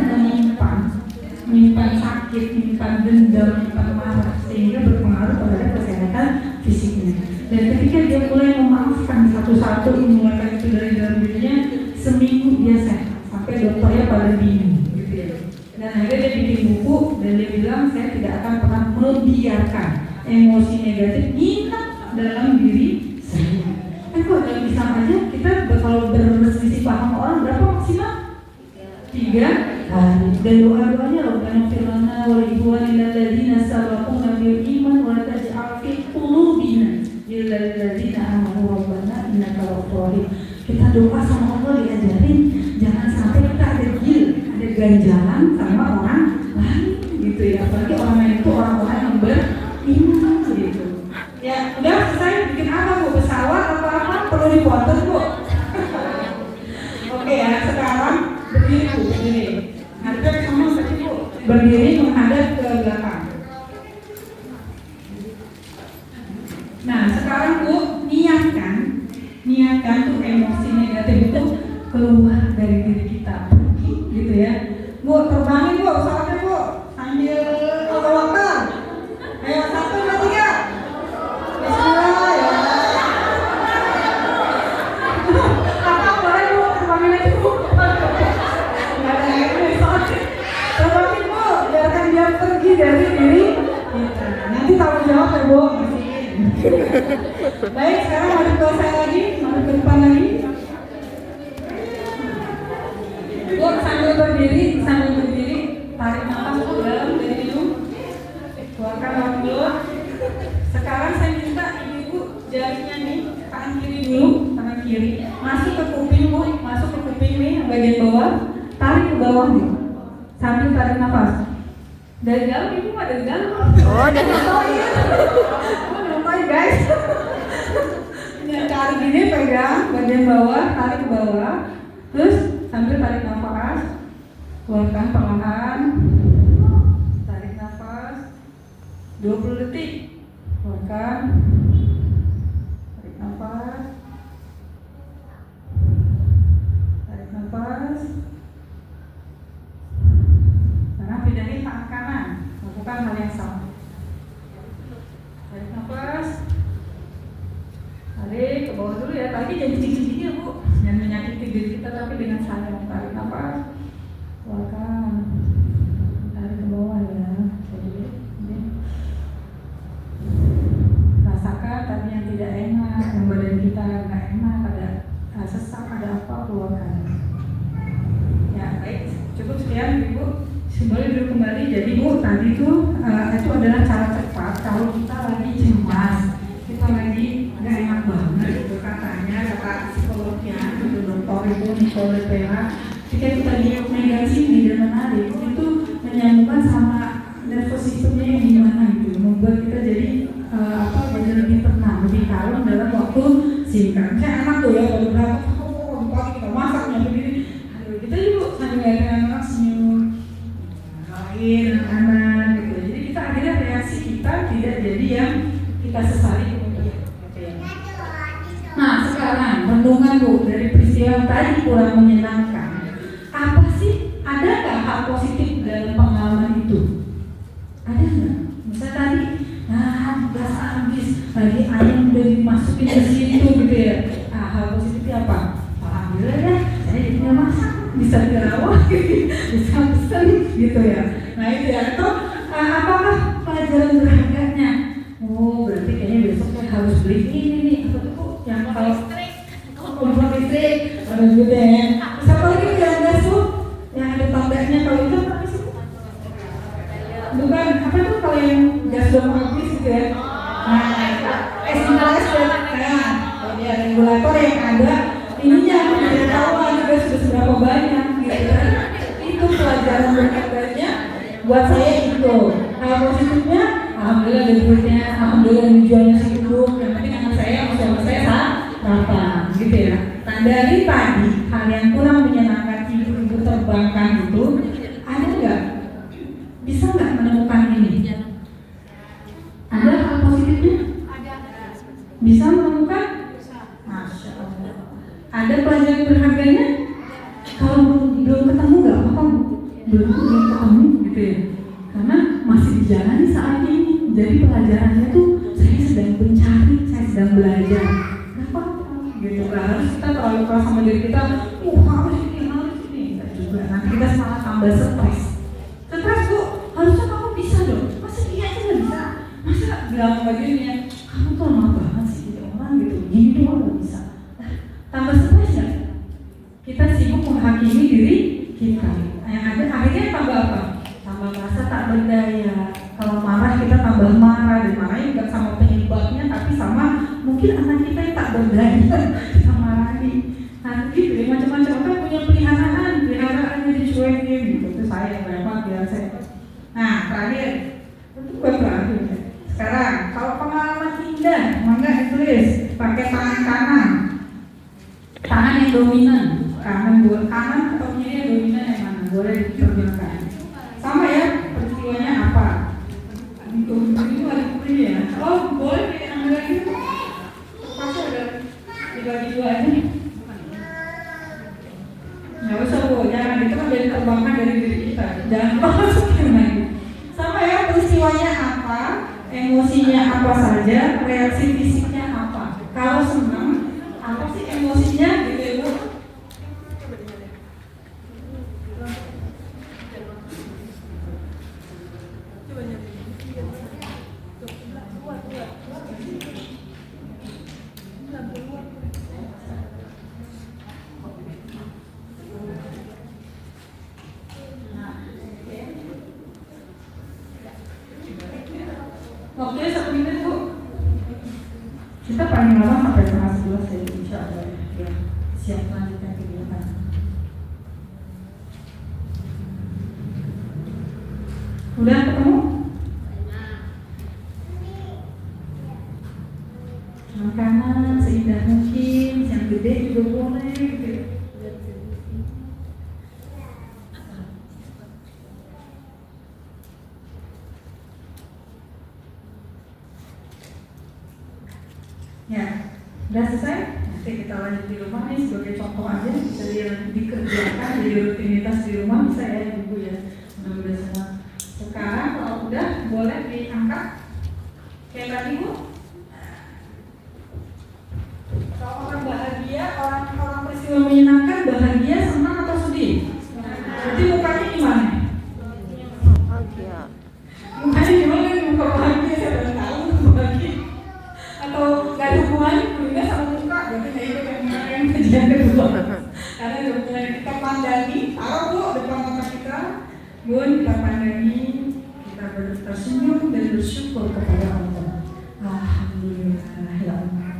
menyimpan sakit, menyimpan dendam, menyimpan marah, sehingga berpengaruh terhadap kesehatan fisiknya. Dan ketika dia mulai memaafkan satu-satu, mengeluarkan itu dari dalam dirinya, seminggu dia sehat sampai dokternya pada bingung gitu ya. Dan akhirnya dia bikin buku dan dia bilang saya tidak akan pernah membiarkan emosi negatif hilang dalam diri saya. Kok dalam Islam aja kita kalau berselisih paham orang berapa maksimal? 3 hari. Dan doa-doanya Rabbana ighfir lana wa li ikhwanina alladziina sabaquna bil iman wa la taj'al fi qulubina ghillan lil ladziina amanu rabbana innaka ghafurur rahim. Kita doa sama Allah diajarin jangan sampai kita ada ganjalan sama orang lain gitu ya. Apalagi orang lain itu orang-orang yang beriman gitu. Ya, udah selesai bikin apa Bu? Pesawat atau apa? Perlu dipotong Bu? Oke ya, sekarang berdiri Bu, berdiri. Hadap sama seperti Bu. Berdiri menghadap ke belakang. Nah, sekarang Bu, niatkan tuh emosi negatif itu keluar dari diri kita, gitu ya. Bu, terbangin Bu, pesawatnya Bu, sambil waktu. Ayo 1, 2, 3. Bismillah ya. Apa boleh Bu, terbangin aja Bu. Nggak ada airnya soalnya. Terbangin Bu, biarkan dia pergi dari diri kita. Nanti tanggung jawab ya Bu. Baik, sekarang mari ke saya lagi, mari ke depan lagi. Bu, sambil berdiri, tarik nafas Bu dalam dari hidung, keluarkan mulut. Sekarang saya minta ibu jarinya nih, tangan kiri dulu, tangan kiri, masuk ke kuping Bu, masuk ke kuping nih, bagian bawah, tarik ke bawah nih, sambil tarik nafas. Dari dalam ibu ada dari dalam. Oh, dari dalam. Guys, tarik gini, pegang bagian bawah, tarik ke bawah, terus sambil tarik nafas, keluarkan perlahan, tarik nafas, 20 detik, keluarkan, tarik nafas, sekarang pindahin tangan kanan, lakukan hal yang sama. Tarik nafas, tarik ke bawah dulu ya, tarik jangan tinggi-tinggi ya Bu, jangan menyakiti diri kita tapi dengan sayang. Tarik nafas, keluarkan, tarik ke bawah ya. Jadi rasakan tadi yang tidak enak, yang badan kita nggak enak, ada sesak, ada apa, keluarkan. Ya baik, cukup sekian Ibu. Boleh dulu kembali. Jadi Bu, tadi tuh itu adalah cara cepat kalau kita lagi cemas, kita lagi nggak enak banget gitu katanya, kata psikolognya, itu dokter itu Nicole Pera. Jika kita megang sini dan menarik, itu menyambungkan sama nervous systemnya yang gimana gitu, membuat kita jadi jadi lebih tenang, lebih kalem dalam waktu singkat. Saya enak tuh ya kalau berapa, kita masaknya begini, kita juga sambil anak-anak senyum. Anak-anak gitu. Jadi kita akhirnya reaksi kita tidak jadi yang kita sesali kemudian. Nah sekarang renungan Bu dari peristiwa yang tadi kurang menyenangkan. Apa sih? Ada nggak hal positif dalam pengalaman itu? Ada nggak? Misalnya tadi, gas habis, lagi ayam udah dimasukin ke situ gitu ya. Hal positifnya apa? Alhamdulillah ya, saya jadi nggak masak, bisa dirawat, bisa pesen gitu ya. Nah itu ya, atau apakah pelajaran berharganya? Oh berarti kayaknya besok saya harus beli ini nih, apa tuh yang kalau kompor listrik, ada juga ya. Terus apa lagi yang gas tuh, yang ada tandanya kalau itu apa sih? Bukan, apa tuh kalau yang gas udah mau habis gitu ya? Nah, es dan kalau dia regulator yang ada ininya, tidak tahu juga sudah seberapa banyak gitu kan? Itu pelajaran berharganya. Buat saya itu, hal positifnya, alhamdulillah ada duitnya, alhamdulillah dijualnya segitu, yang penting anak saya sama saya sarapan, gitu ya. Nah dari tadi, hal yang kurang menyenangkan ibu terbangkan itu, ada nggak? Bisa nggak menemukan ini? Ada hal positifnya? Bisa menemukan? Masya Allah. Ada pelajaran berharganya? Kalau belum ketemu nggak apa-apa, belum ketemu gitu ya, karena masih dijalani saat ini. Jadi pelajarannya tuh saya sedang mencari, saya sedang belajar. Kenapa? Gitu kan? Harus kita terlalu keras sama diri kita. Harus ini. Enggak juga. Nanti kita malah tambah stres. Stres Bu, harusnya yang dominan, kanan atau kiri yang dominan yang mana? Boleh dipergunakan. Sama ya, peristiwanya apa? Untuk itu ada ini ya. Oh, boleh diambil lagi. Pas ada dibagi dua aja. Nggak usah Bu, jangan, itu kan jadi terbangkan dari diri kita. Jangan masukin lagi. Sama ya, peristiwanya apa, emosinya apa saja, reaksi fisiknya apa. Kalau senang, apa sih emosinya gitu ya Bu? Waktunya 1 menit Bu. Kita paling lama sampai setengah 11 ya, insya Allah ya. Siap lanjutkan kegiatan. Udah ketemu? Makanan seindah mungkin, yang gede juga boleh gitu. Ya, udah selesai? Nanti kita lanjut di rumah nih sebagai contoh aja, bisa dikerjakan jadi rutinitas di rumah, bisa ya Ibu ya. Mudah-mudahan semua. Sekarang kalau udah boleh diangkat kayak tadi Bu. Kalau orang bahagia, orang peristiwa menyenangkan, bahagia, senang atau sedih? Berarti mukanya gimana? Bahagia. Mukanya gimana nih? Muka bahagia, saya udah tahu bahagia. Atau gak ada hubungannya kulitnya sama muka, berarti kayak itu yang kemarin kejadian kedua. Karena udah mulai kita pandangi, taruh Bu depan mata kita, Bun, kita pandangi, kita tersenyum dan bersyukur kepada Allah. Alhamdulillah ya Allah,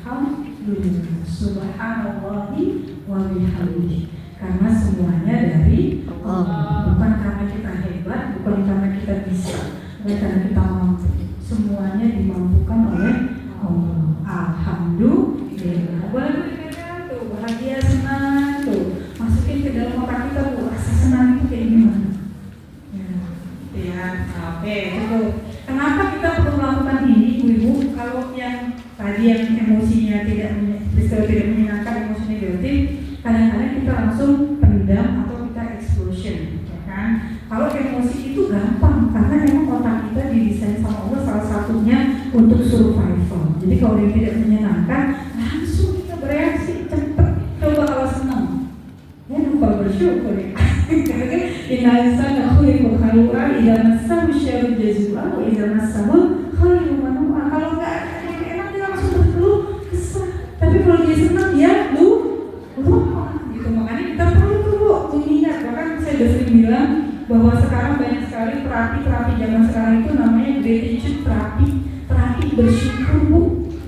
alhamdulillah, subhanallahi wa bihamdihi. Karena semuanya dari Allah, bukan karena kita hebat, bukan karena kita bisa, bukan karena kita mampu. Semuanya dimampukan oleh Allah. Alhamdulillah. Boleh berikan tuh, bahagia, senang tuh. Masukin ke dalam otak kita tuh, rasa senang itu kayak gimana? Ya, oke, cukup. Kenapa kita perlu melakukan ini, Ibu? Kalau yang tadi yang emosinya tidak menyenangkan, emosi negatif, kadang-kadang kita langsung pendam atau kita explosion, ya kan? Kalau emosi itu gampang, karena memang otak kita didesain sama Allah salah satunya untuk survival. Jadi kalau dia tidak menyenangkan, langsung kita bereaksi cepat. Coba kalau senang, ya lupa bersyukur ya. Karena inna insana khuliqa halu'an idza massahu syarru jazua wa idza massahu khairu manua. Kalau enggak ada yang enak dia langsung berkeluh kesah. Tapi kalau dia senang dia lupa gitu. Makanya kita perlu mengingat. Bahkan saya sudah sering bilang bahwa sekarang banyak sekali terapi zaman sekarang itu namanya gratitude terapi bersyukur Bu.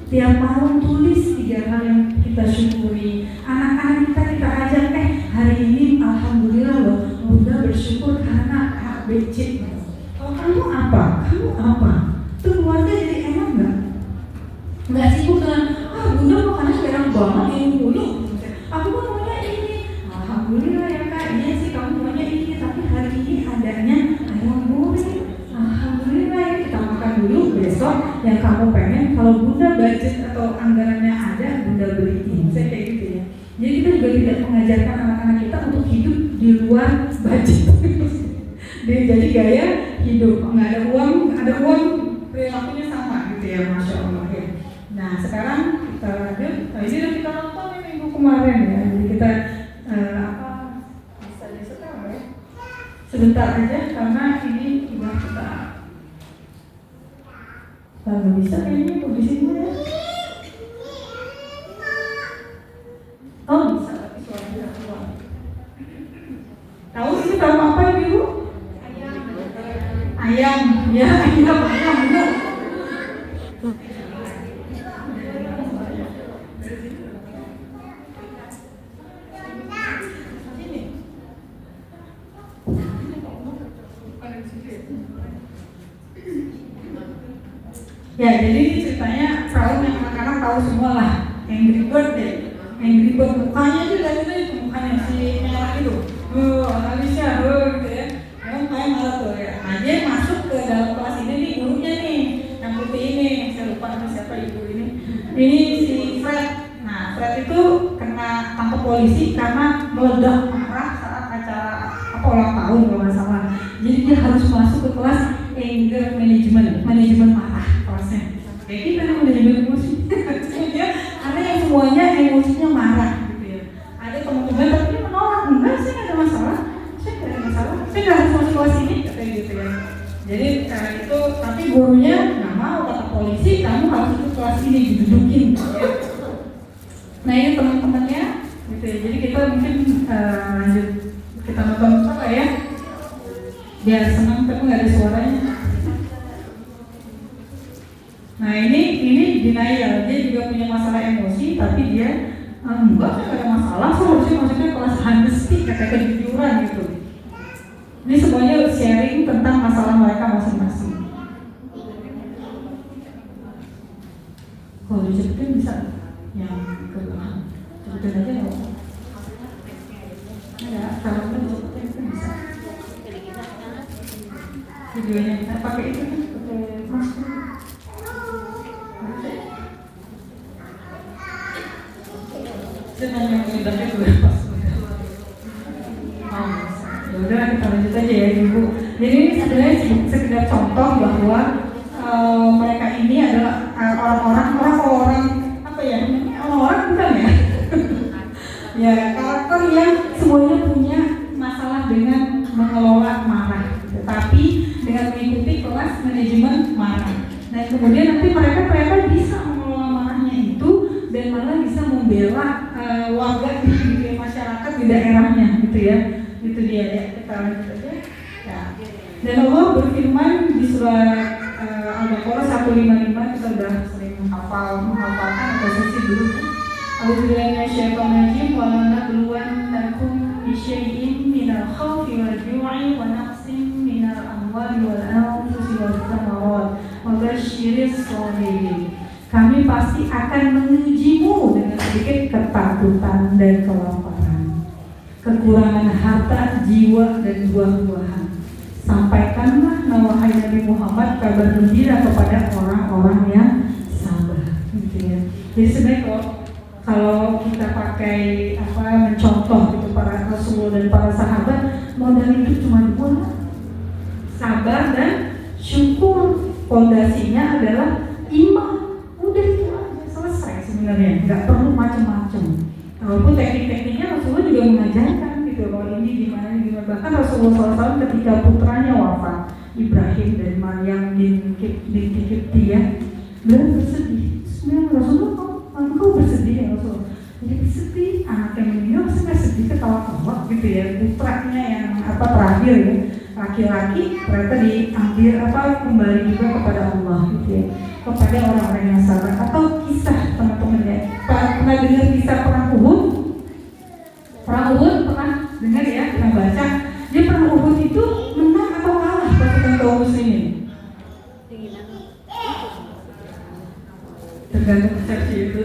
Tiap malam tulis 3 hal yang kita syukuri. Anak-anak kita ajak hari ini alhamdulillah loh, Bunda bersyukur karena ABC. Oh, kamu apa? Tuh keluarga jadi enak nggak sibuk dengan Bunda makannya sekarang banget ini dulu. Aku kan maunya ini. Alhamdulillah ya Kak, iya sih kamu maunya ini, tapi hari ini adanya ayam goreng. Alhamdulillah ya, kita makan dulu, besok yang kamu pengen. Kalau Bunda budget atau anggarannya ada, Bunda beliin. Saya kayak gitu ya. Jadi kita juga tidak mengajarkan anak-anak kita untuk hidup di luar budget. Jadi gaya hidup, nggak ada uang perilakunya sama gitu ya, Masya Allah ya. Nah sekarang kita lanjut. Ini udah kita nonton ini minggu kemarin ya. Jadi kita bisa sekarang ya. Sebentar aja karena ini udah kita nggak bisa kayaknya di sini ya. Oh bisa, tapi suaranya tidak keluar. Tahu ini tahu apa Ibu? Ayam. Ya ayam. Ya jadi ceritanya Saul yang anak-anak tahu semua lah, yang berikut deh. angry bird, mukanya aja dari itu mukanya si merah itu, habisnya, gitu ya, emang kayak malah tuh ya, nah dia masuk ke dalam kelas ini nih gurunya nih, yang putih ini, saya lupa nama siapa ibu ini si Fred. Nah Fred itu kena tangkap polisi karena meledak marah saat acara ulang tahun kalau nggak salah, jadi dia harus masuk ke kelas anger manajemen marah kelasnya. Kayak kita manajemen emosi. Ya, karena yang semuanya emosinya marah gitu ya. Ada teman-teman tapi dia menolak, enggak sih nggak ada masalah, saya nggak harus masuk kelas ini kayak gitu ya. Jadi itu tapi gurunya nggak mau, kata polisi kamu harus ikut kelas ini didudukin. Gitu ya. Nah ini teman-temannya gitu ya. Jadi kita mungkin lanjut kita nonton apa ya? Biar senang tapi nggak ada suaranya. Nah ini denial, dia juga punya masalah emosi tapi dia enggak ada masalah, harusnya maksudnya kelas honesty, kata kejujuran gitu. Ini semuanya sharing tentang masalah mereka masing-masing. Kalau dicepetin bisa yang ke belakang, cepetin aja nggak apa-apa. Ya kalau kita dicepetin itu bisa. Videonya kita pakai itu kan, pakai masker. Dengan yang mudahnya juga pas. Ya udah kita lanjut aja ya Ibu. Jadi ini sebenarnya sekedar contoh bahwa mereka ini adalah orang-orang apa ya? Orang-orang bukan ya? Ya karakter yang semuanya punya masalah dengan mengelola marah, tetapi dengan mengikuti kelas manajemen marah. Dan kemudian nanti mereka ternyata bisa mengelola marahnya itu dan malah bisa membela warga di masyarakat di daerahnya gitu ya. Itu dia ya, kita lanjut aja ya. Dan Allah berfirman di surat Al-Baqarah 155, kita sudah sering menghafalkan atau sesi dulu. A'udzubillahi minasyaitonir rajim wa lanabluwannakum bisyai'in minal khawfi wal ju'i wa naqsin minal amwali wal anfusi wal thamarat wa basyyiris shabirin. Kami pasti akan mengujimu dengan sedikit ketakutan dan kelaparan, kekurangan harta, jiwa, dan buah-buahan. Sampaikanlah wahai Nabi Muhammad kabar gembira kepada orang-orang yang sabar. Gitu ya. Jadi sebenarnya kalau kita pakai mencontoh gitu para Rasul dan para sahabat, modal itu cuma dua, sabar dan syukur. Fondasinya adalah iman. Udah itu aja selesai sebenarnya, nggak perlu macam-macam. Walaupun teknik-tekniknya Rasulullah juga mengajarkan gitu, bahwa ini gimana. Bahkan Rasulullah SAW ketika putranya wafat, Ibrahim dan Maryam binti Kiptiyah, beliau bersedih. Sebenarnya Rasulullah, engkau bersedih ya Rasulullah. Jadi bersedih, anaknya meninggal, saya sedih ketawa-tawa gitu ya. Putranya yang terakhir ya, laki-laki ternyata diambil kembali juga kepada Allah gitu ya, kepada orang-orang yang sabar. Atau kisah teman-teman ya, pernah dengar kisah perang Uhud? Perang Uhud pernah dengar ya, pernah baca. Dia perang Uhud itu menang atau kalah pasukan kaum muslimin? Tergantung persepsi itu.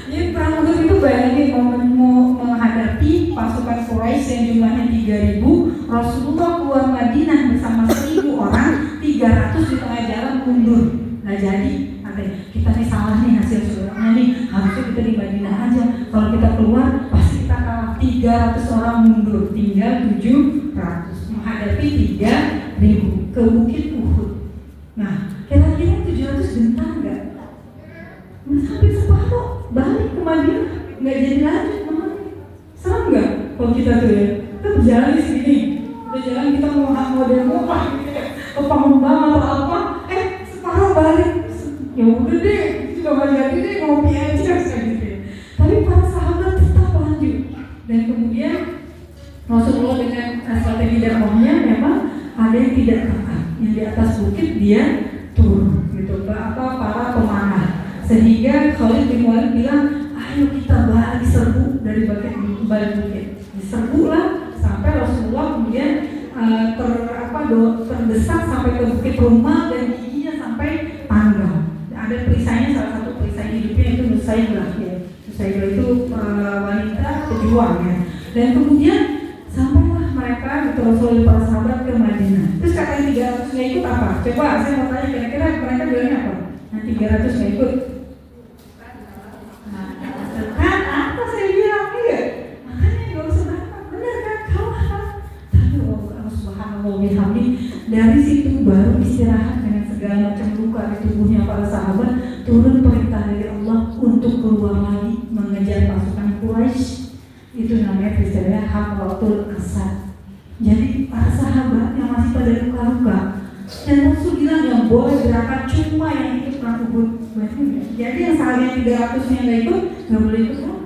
Jadi perang Uhud itu bayangin mau menghadapi pasukan Quraisy yang jumlahnya 3.000, Rasulullah keluar Madinah bersama 1.000 orang, 300 di tengah jalan mundur. Nggak jadi, katanya kita nih salah nih hasil surveinya nih, harusnya kita di Madinah aja. Kalau kita keluar pasti kita kalah. 300 orang mundur, tinggal 700 menghadapi 3.000 ke Bukit Uhud. Nah, kira-kira 700 gentar nggak? Sampai separuh balik ke Madinah, nggak jadi lanjut namanya. Serem nggak kalau kita tuh ya? Kita berjalan di sini, udah jalan kita mau demo apa gitu ya, ke Palembang atau apa, separuh balik. Ya udah deh, juga nggak jadi deh, ngopi aja gitu ya. Tapi para sahabat tetap lanjut. Dan kemudian Rasulullah dengan strategi dakwahnya memang ada yang tidak taat, yang di atas bukit dia turun gitu, para pemanah. Sehingga Khalid bin Walid bilang, ayo kita balik serbu dari balik bukit. Diserbulah sampai Rasulullah kemudian terdesak sampai ke bukit Rumah dan giginya sampai tangga. Ada perisainya, salah satu perisai hidupnya itu Nusaybah ya. Nusaybah itu Dan kemudian sampailah mereka gitu Rasul para sahabat ke Madinah. Terus kata yang 300 nggak ikut apa? Coba saya mau tanya kira-kira mereka bilangnya apa? Nah 300 nggak ikut. Nah, kan apa saya bilang iya? Makanya nggak usah berangkat, benar kan? Kalah. Tapi Allah Subhanahu wa Ta'ala dari situ baru istirahat dengan segala macam luka di tubuhnya para sahabat. Turun perintah dari Allah untuk keluar lagi mengejar pasukan Quraisy. Itu namanya istilahnya hamlatul asad. Jadi para sahabat yang masih pada luka-luka, dan Rasul bilang yang boleh berangkat cuma yang ikut perang Uhud. Jadi yang seharusnya 300-nya nggak ikut, nggak boleh ikut kan?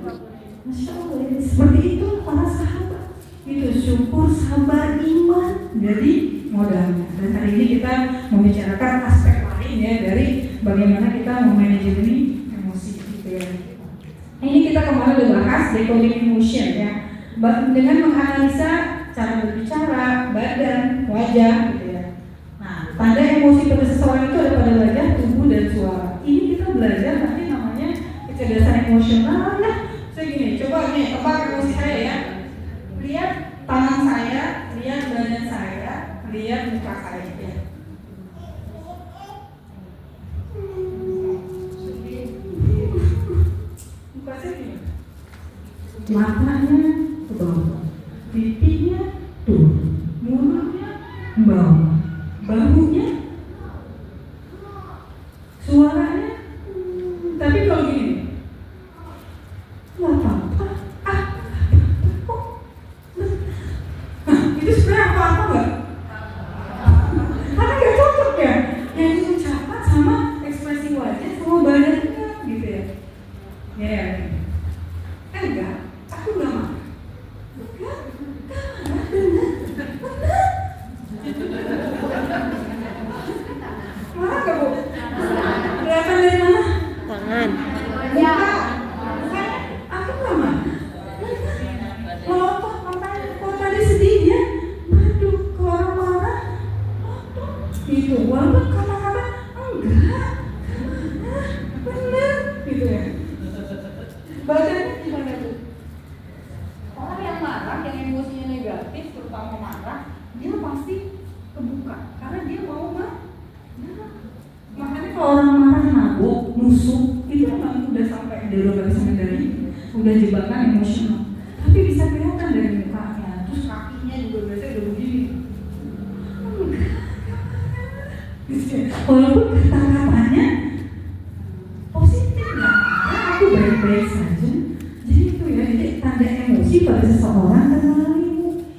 Masya Allah, seperti itu para sahabat. Itu syukur, sabar, iman. Jadi modalnya. Dan hari ini kita membicarakan aspek lain ya dari bagaimana kita memanajemen emosi gitu ya. Ini kita kemarin udah bahas decoding emotion ya, dengan menganalisa cara berbicara, badan, wajah gitu ya. Nah, tanda emosi pada seseorang itu ada pada wajah, tubuh, dan suara. Ini kita belajar nanti namanya kecerdasan emosional ya. Saya gini, coba nih tebak emosi saya ya. Lihat tangan saya, lihat badan saya, lihat muka saya ya. Muka saya gimana? Matanya ke bawah, pipinya turun, mulutnya bawah, bahunya, suaranya. Tapi kalau gini, nggak apa-apa. Itu sebenarnya apa-apa nggak? Karena nggak cocok ya. Yang diucapkan sama ekspresi wajah sama badannya gitu ya. Ya, enggak. Aku nggak marah. Enggak marah, benar. Marah nggak Bu? Kelihatan dari mana? Tangan. Ya. Aku nggak marah. Kalau tadi sedih ya, aduh, kalau marah, gitu. Walaupun kata-kata enggak, benar, gitu ya. Badannya gimana tuh? Orang yang marah, yang emosinya negatif, terutama marah, dia pasti kebuka karena dia mau marah. Makanya kalau orang marah nabok, nusuk, itu memang udah sampai dia udah bisa mengendali, udah jebakan emosional. Tapi bisa kelihatan dari mukanya, terus kakinya juga biasanya udah begini. Walaupun kata-katanya positif, nggak marah, aku baik-baik saja. Jadi itu ya, jadi tanda emosi pada seseorang kenali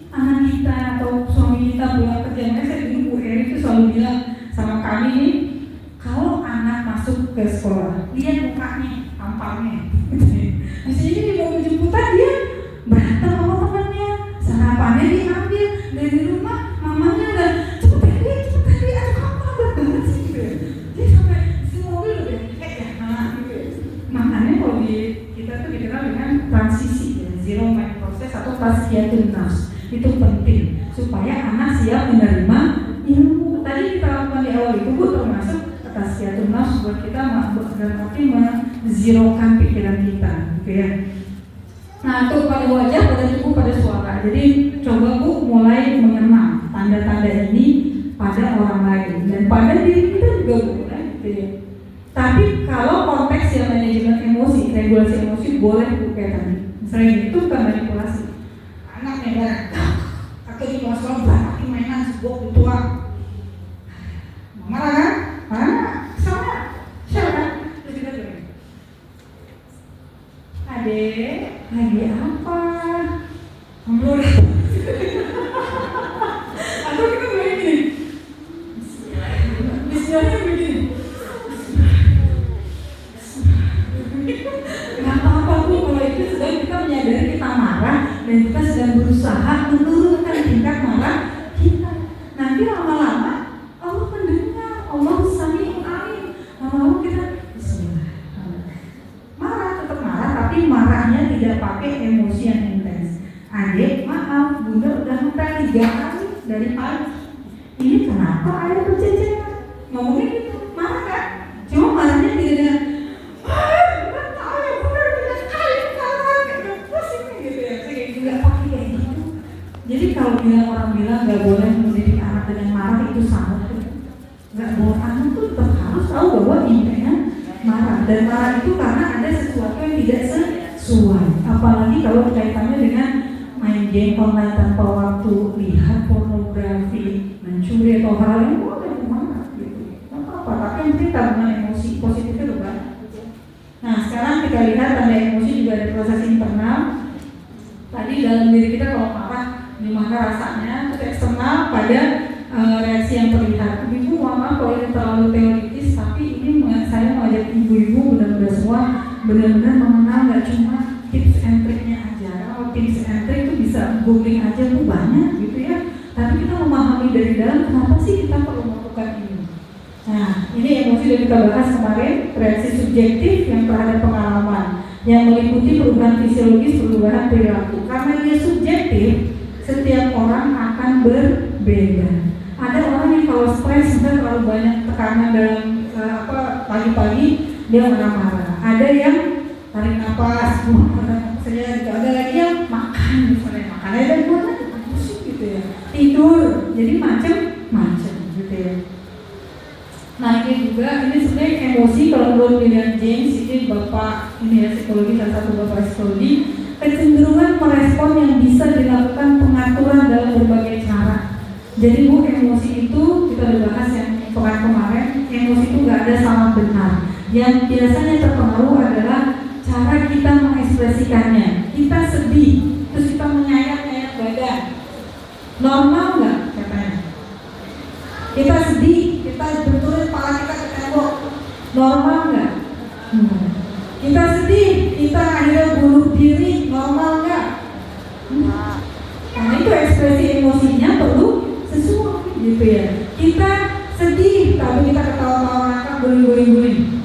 anak kita atau suami kita pulang kerja. Makanya saya dulu Bu Eri itu selalu bilang sama kami nih, kalau anak masuk ke sekolah, lihat mukanya, tampangnya. Misalnya di mobil jemputan dia berantem sama temannya, sarapannya diambil dari rumah, mamanya udah cepet tadi, aduh kamu lambat banget sih gitu ya. Jadi sampai si mobil udah gitu ya. Makanya kalau di kita tuh dikenal dengan transisi ya, zero mind process atau tasfiyatun nafs. Itu penting supaya anak siap menerima ilmu. Tadi kita lakukan di awal itu Bu, termasuk tasfiyatun nafs buat kita dalam arti menzerokan pikiran kita gitu ya. Nah, itu pada wajah, pada tubuh, pada suara. Jadi coba Bu mulai mengenal tanda-tanda ini pada orang lain dan pada diri kita juga boleh gitu ya. Tapi kalau konteks yang manajemen emosi, regulasi emosi boleh Bu kayak tadi. Misalnya itu bukan manipulasi. Anak yang atau di kelas sekolah mainan sebuah tuang. Marah kan? Marah? Sama? Siapa? Terus kita bilang, Adek, lagi apa? Ambil. Atau kita bilang gini, Bismillah begini. Gak apa-apa Bu, kalau itu sedang kita menyadari kita marah dan kita sedang berusaha menurunkan tingkat marah kita. Nanti lama-lama Allah mendengar, Allah Sami'un Alim. Lama-lama kita Bismillah. Marah, tetap marah, tapi marahnya tidak pakai emosi yang intens. Adek, maaf, Bunda udah minta 3 kali dari pagi. Ini kenapa ayah berceceran? Ngomongnya gitu, marah kan? Cuma marahnya tidak dengan Bunda tahu ya, Bunda 3 kali, pusing gitu ya. Saya nggak pakai bahwa Ibu pengen marah, dan marah itu karena ada sesuatu yang tidak sesuai. Apalagi kalau kaitannya dengan main game online tanpa waktu, lihat pornografi, mencuri atau hal yang boleh marah gitu. Nggak apa-apa, tapi yang kita dengan emosi positif itu banyak. Nah sekarang kita lihat tanda emosi juga ada proses internal. Tadi dalam diri kita kalau marah, gimana rasanya, terus eksternal pada reaksi yang terlihat. Ibu mohon maaf kalau ini terlalu teoritis, tapi ini saya mengajak ibu-ibu benar-benar semua benar-benar mengenal nggak cuma tips and triknya aja. Kalau tips and trik itu bisa googling aja tuh banyak gitu ya. Tapi kita memahami dari dalam kenapa sih kita perlu melakukan ini. Nah ini emosi yang kita bahas kemarin, reaksi subjektif yang terhadap pengalaman yang meliputi perubahan fisiologis, perubahan perilaku. Karena dia subjektif, setiap orang akan berbeda. Ada orang yang kalau stres sudah terlalu banyak tekanan dalam pagi-pagi dia marah-marah. Ada yang tarik nafas, ada lagi yang makan, misalnya makan dan buat busuk gitu ya, tidur, jadi macam-macam gitu ya. Nah ini juga, ini sebenarnya emosi kalau menurut William James, ini bapak ini ya psikologi, salah satu bapak psikologi, kecenderungan merespon yang bisa dilakukan pengaturan dalam berbagai cara. Jadi Bu, emosi itu kita udah bahas yang pekan kemarin, emosi itu nggak ada salah benar. Yang biasanya terpengaruh adalah cara kita mengekspresikannya. Kita sedih, terus kita menyayat-nyayat badan. Normal nggak katanya? Kita sedih, kita benturin kepala kita ke tembok. Normal nggak? Kita sedih, kita akhirnya bunuh diri. Normal nggak? Karena itu ekspresi emosinya perlu sesuai gitu ya. Kita sedih, tapi kita ketawa-tawa ngakak, guling-guling.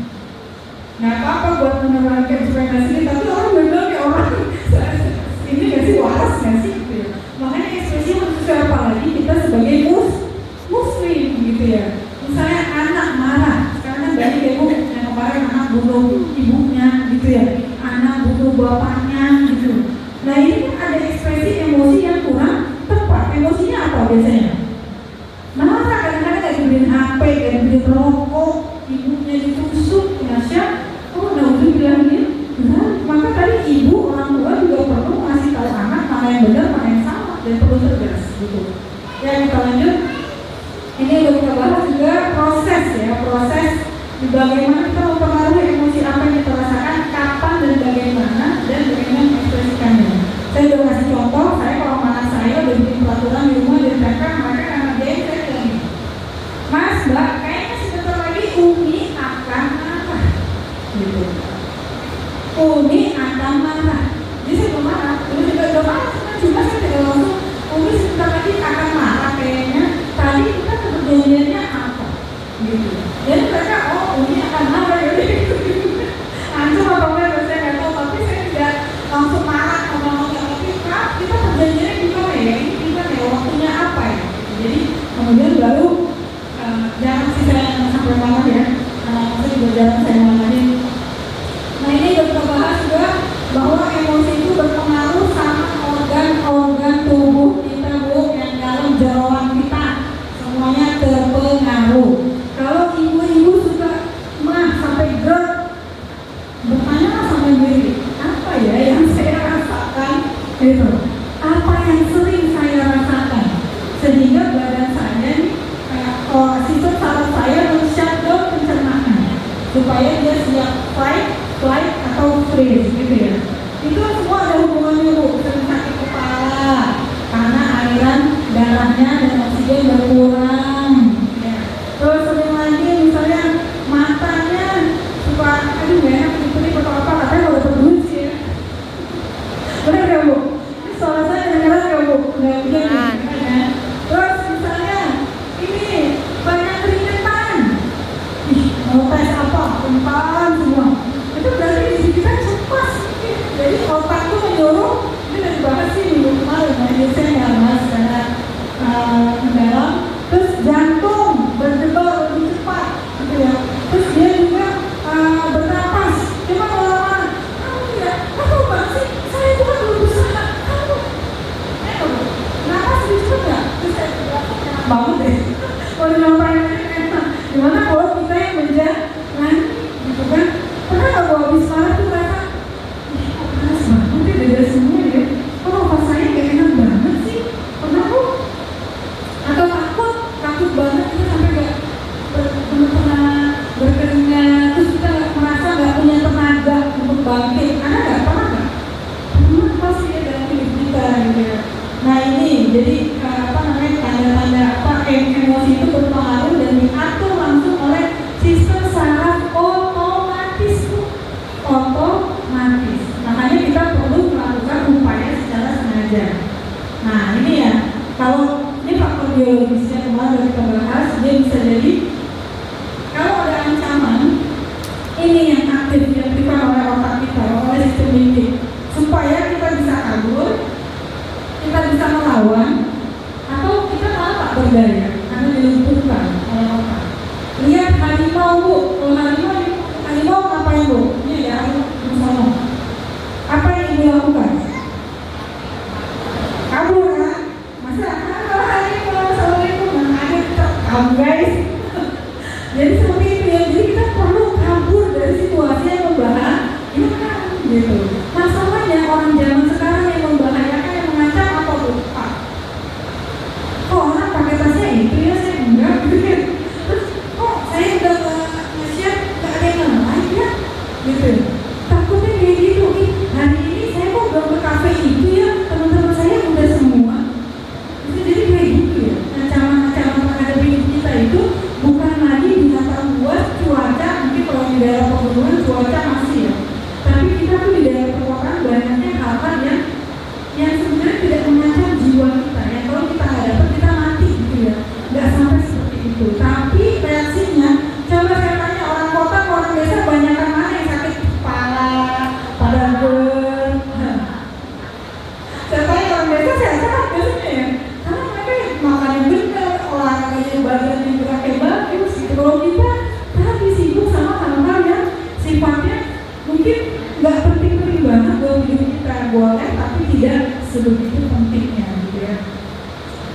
Nggak apa-apa buat menerangkan ekspresi, tapi orang benar kayak orang ini nggak sih, waras nggak sih gitu ya. Makanya ekspresi harus sesuai, apalagi kita sebagai muslim gitu ya. Misalnya anak marah, sekarang banyak ibu yang kemarin anak bunuh ibunya gitu ya, anak bunuh bapaknya gitu. Nah ini kan ada ekspresi emosi yang kurang tepat. Emosinya apa biasanya? Marah, kadang-kadang kayak dibeliin HP, kayak dibeliin rokok, ibunya ditusuk, ngasih. Oh, nah udah bilangnya, nah, maka tadi ibu, orang tua juga perlu ngasih tahu anak mana yang benar, mana yang salah, dan perlu tegas gitu. Ya kita lanjut. Ini udah kita bahas juga proses ya, proses bagaimana kita mempengaruhi emosi apa yang kita rasakan, kapan dan bagaimana mengekspresikannya. Saya udah kasih contoh, saya kalau anak saya udah bikin peraturan di rumah dan mereka anak dia, saya bilang, Mas, Mbak, kayaknya sebentar lagi Umi akan marah, gitu. Umi akan marah. Jadi saya belum marah, Umi juga udah marah, cuma saya tidak langsung. Umi sebentar lagi akan marah kayaknya. Tadi kita perjanjiannya apa, gitu. Jadi mereka, oh Umi akan marah ya. Antum atau enggak, saya nggak tahu, tapi saya tidak langsung marah ngomong-ngomong, tapi Kak, kita perjanjiannya gimana ya? Ini gimana ya? Waktunya apa ya? Jadi kemudian baru jangan sih saya sampai malam ya, saya juga jarang saya ngomongin. Nah ini udah kita bahas juga bahwa emosi itu berpengaruh sama organ-organ tubuh kita Bu, yang dalam jeroan kita semuanya terpengaruh. Kalau ibu-ibu suka sampai GERD, bertanya sampai diri, apa ya yang saya rasakan itu? Apa yang sering saya rasakan? Sehingga badan saya sistem saraf saya men-shutdown pencernaan supaya dia siap flight atau freeze gitu ya. Itu semua ada hubungannya Bu, sering sakit kepala karena aliran darahnya dan oksigen berkurang ya. Terus sering lagi misalnya matanya suka aduh gak enak dipilih atau apa, katanya kalau dapat duit sih ya. Bener gak Bu? Ini suara saya dengeran gak Bu? Gak begini ya. Terus misalnya ini banyak keringetan, mau tes apa? Kempan semua. Itu berarti di kita cepat. Jadi otak itu menyuruh, ini udah dibahas sih minggu kemarin, jadi saya nggak bahas secara mendalam. Terus jantung berdebar lebih cepat, gitu ya. Terus dia juga bernapas. Cuma kalau kamu banget sih, saya itu kan belum berusaha. Kamu, napas lebih cepat nggak? Terus saya enak banget deh. Kalau dilampain enak. Gimana kalau kita yang Nah, gitu kan? Pernah nggak gua habis sholat tuh rasa, ih kok panas banget ya beda semua ya? Kok nafas saya kayak enak banget sih? Pernah kok? Atau takut banget kita sampai nggak pernah berkeringat, terus kita merasa nggak punya tenaga untuk bangkit. Ada nggak? Pernah nggak? Pernah pasti ya dalam hidup kita gitu ya. Nah ini jadi tanda-tanda emosi itu berpengaruh dan diatur langsung oleh sistem saraf otomatis. Makanya kita perlu melakukan upaya secara sengaja. Nah ini ya, kalau ini faktor biologisnya kemarin kita bahas, dia bisa jadi kalau ada ancaman, ini yang aktif diaktifkan oleh otak kita, oleh sistem limbik, supaya kita bisa kabur, kita bisa melawan, atau kita malah tak berdaya karena dilumpuhkan oleh otak. Lihat harimau bu, kalau harimau ngapain bu? Ini ya harimau. Apa yang ibu lakukan? Kabur kan? Masa kalau harimau assalamualaikum ada kamu guys. Jadi seperti itu ya. Jadi kita perlu kabur dari situasi yang membahayakan gitu. Masalahnya orang zaman sekarang yang membahayakan, yang mengancam apa bu? Kok orang pakai tasnya itu ya, saya enggak gitu. Terus kok saya udah nge-share gak ada yang lain ya gitu. Takutnya kayak gitu. Hari ini saya kok belum ke kafe itu ya, teman-teman saya udah semua. Jadi kayak gitu ya. Ancaman-ancaman terhadap hidup kita itu bukan lagi binatang buas, cuaca, mungkin kalau di daerah pegunungan cuaca masih ya. Tapi kita tuh di daerah perkotaan banyaknya hal-hal yang sebenarnya tidak mengancam jiwa kita. Yang kalau kita nggak dapat kita mati gitu ya. Nggak sampai seperti itu. Tapi reaksinya, coba saya tanya orang kota, orang desa banyakkan mana yang sakit kepala, pada gerd. Saya tanya orang desa sehat biasanya ya. Karena mereka makan yang benar, olahraganya badan yang geraknya bagus gitu. Kalau kita tadi sibuk sama hal-hal yang sifatnya mungkin nggak penting-penting banget buat hidup kita, boleh tapi tidak sebegitu pentingnya gitu ya.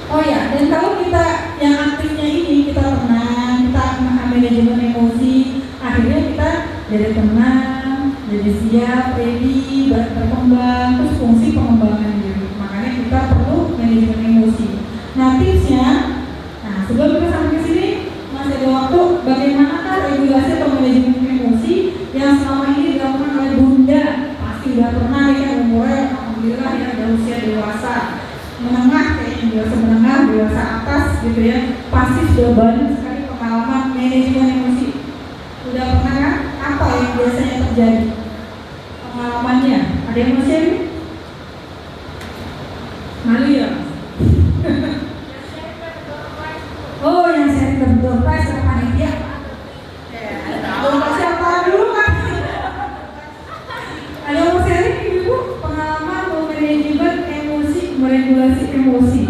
Oh ya, dan kalau kita yang aktifnya ini kita tenang, kita manajemen emosi, akhirnya kita jadi tenang, jadi siap, ready, berkembang, terus fungsi pengembangan diri. Makanya kita perlu manajemen emosi. Nah tipsnya, sebelum kita sampai ke sini masih ada waktu. Bagaimanakah regulasi atau manajemen emosi yang selama ini dilakukan oleh Bunda? Pasti udah pernah ya, umurnya alhamdulillah ya udah usia dewasa, menengah kayaknya dewasa menengah, dewasa atas gitu ya. Pasti sudah banyak sekali pengalaman manajemen emosi. Udah pernah kan? Apa yang biasanya terjadi? Pengalamannya? Ada yang mau share? Malu ya? Oh, yang saya berdoa sama panitia. Doa siapa dulu kan? Ada yang mau sharing ibu pengalaman manajemen emosi, meregulasi emosi.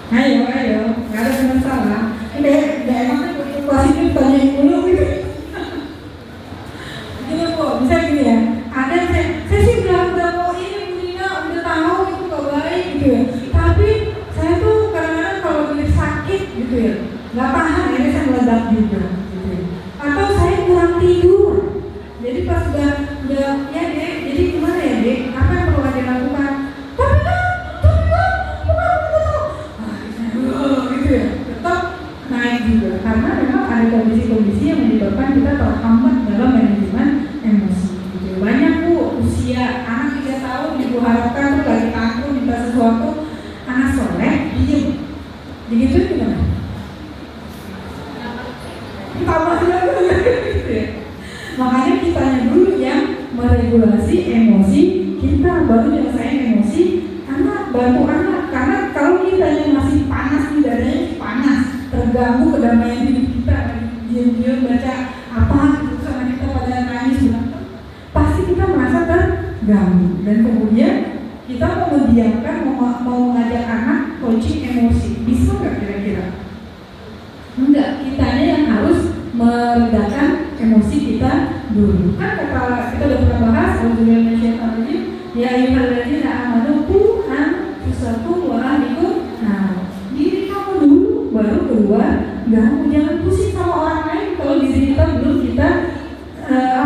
Ayo, nggak ada masalah. Ini emangnya situasinya tanya dulu gitu. Gini bu, bisa gini ya. Ada saya sih udah mau ini Bu Nina, udah tahu itu gak baik gitu ya. Tapi saya tuh kadang-kadang kalau begitu sakit gitu ya, nggak tahan, ini saya meledak juga gitu ya. Atau saya kurang tidur. Jadi pas udah ya dek, jadi gimana ya dek? Apa yang perlu saya lakukan? Tapi bukan gitu ya. Tetap naik juga karena memang ada kondisi-kondisi yang menyebabkan kita terhambat dalam manajemen emosi. Gitu. Banyak bu usia anak 3 tahun ibu harapkan tuh lagi takut minta sesuatu, anak soleh diem. Begitu gimana? Tambah dulu gitu ya. Makanya kitanya dulu yang meregulasi emosi kita, baru nyelesain emosi anak, bantu anak. Karena kalau kitanya masih panas, dadanya panas, terganggu kedamaian hidup kita, diam-diam baca apa gitu sama kita pada nangis, pasti kita merasa terganggu. Dan kemudian kita mau mendiamkan, mau mengajak anak coaching emosi, bisa nggak kira-kira? Enggak, kitanya yang harus meredakan emosi kita dulu. Kan kata kita udah pernah bahas, ya ayyuhalladzina amanu qu anfusakum wa ahlikum. Nah, diri kamu dulu baru keluar, jangan pusing sama orang lain. kalau diri kita belum kita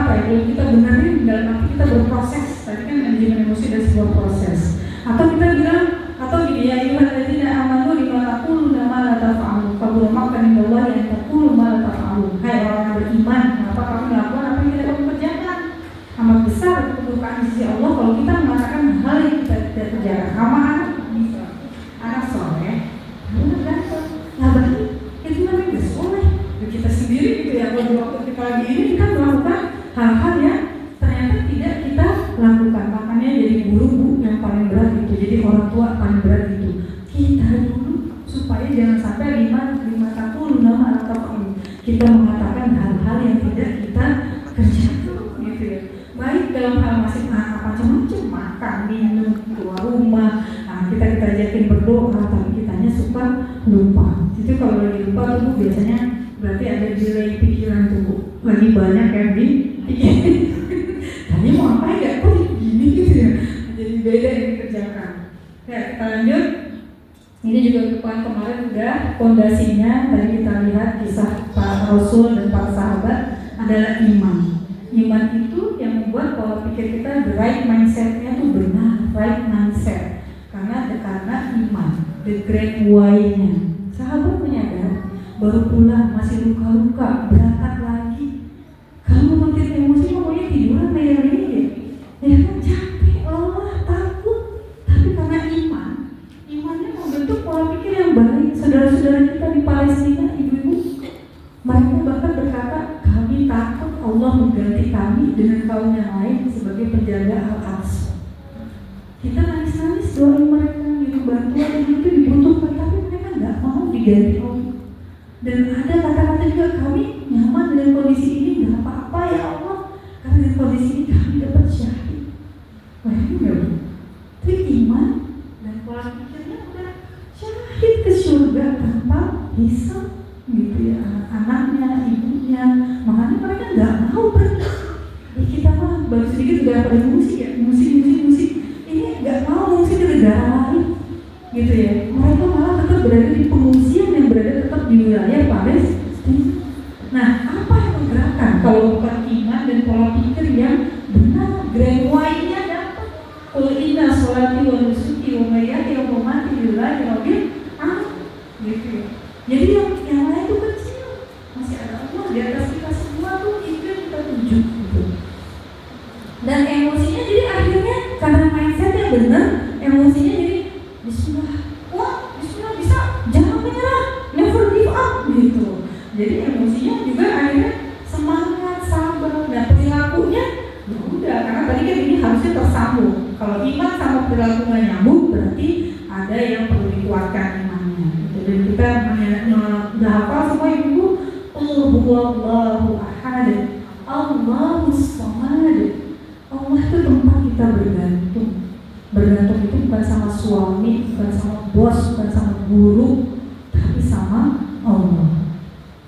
belum kita benerin dalam arti kita berproses. Tadi kan manajemen emosi dari sebuah proses. Atau kita bilang, atau gini ya, ayyuhalladzina amanu lima taquluna ma la taf'alun kabura maqtan indallahi an taqulu ma la taf'alun. Hai orang yang beriman, kenapa kamu melakukan apa yang tidak kamu kerjakan? Amat besar kedudukan di sisi Allah kalau kita mengatakan hal yang kita tidak kerjakan. Sama anak soleh, anak ganteng, nah berarti itu namanya gak soleh. Kita sendiri gitu ya, waktu kita lagi ini kita melakukan hal-hal yang ternyata tidak kita lakukan. Makanya jadi guru bu yang paling berat itu, jadi orang tua paling berat itu kita dulu, supaya jangan sampai lima tahun atau kita mengatakan hal-hal yang tidak kita kerjakan gitu ya. Baik dalam hal masing macam-macam, makan, minum, keluar rumah, kita ajakin berdoa, tapi kitanya suka lupa. Itu kalau lagi lupa tuh biasanya berarti ada delay pikiran tuh, lagi banyak yang dipikirin. Tadi mau apa ya, kok gini gitu ya, jadi beda yang dikerjakan. Ya, kita lanjut. Ini juga kemarin udah fondasinya, tadi kita lihat kisah para Rasul dan para sahabat adalah iman. Iman itu yang membuat pola pikir kita, the right mindset-nya tuh benar, right mindset. Karena iman, the great why-nya. Sahabat menyadar, baru pulang masih luka-luka, berangkat lagi. Kalau mengetik emosi maunya tiduran kayak ini ya kan capek, lelah, takut. Tapi karena imannya membentuk pola pikir yang baik. Saudara-saudara kita di Palestina, ibu-ibu, mereka bahkan berkata, kami takut Allah mengganti kami dengan kaum yang lain sebagai penjaga Al-Aqsa. Kita nangis-nangis doain mereka, gitu, bantuan yang itu dibutuhkan, tapi mereka nggak mau diganti Allah. Dan ada kata-kata juga, kami nyaman dengan kondisi ini, nggak apa-apa ya Allah, karena dengan kondisi ini kami dapat syahid. Wah ini nggak bu, itu iman dan pola pikirnya udah syahid ke surga tanpa hisab, gitu ya, anak-anaknya, ibunya. Makanya mereka nggak mau pergi. Kita mah baru sedikit udah pada musik ya, musik. Ini nggak mau ngungsi ke negara lain, gitu ya. Mereka malah tetap berada di pengungsian yang berada tetap di wilayah Palestina. Nah, apa yang menggerakkan kalau bukan iman dan pola pikir yang benar? Grand why-nya dapat. Qul inna sholati wa nusuki wa mahyaya wa mamati lillahi rabbil alamin, gitu ya. Jadi yang lain itu kecil, masih ada Allah di atas kita semua tuh, itu yang kita tuju gitu. Dan emosinya jadi akhirnya karena mindsetnya benar, emosinya jadi bismillah, wah bismillah bisa, jangan menyerah, never give up gitu. Jadi emosinya juga akhirnya semangat, sabar, dan perilakunya ya udah, karena tadi kan ini harusnya tersambung. Kalau iman sama perilaku nggak nyambung, berarti ada yang perlu dikuatkan imannya. Gitu. Dan kita udah hafal semua ibu, Allahu ahad, Allahus samad. Allah itu tempat kita bergantung. Bergantung itu bukan sama suami, bukan sama bos, bukan sama guru, tapi sama Allah.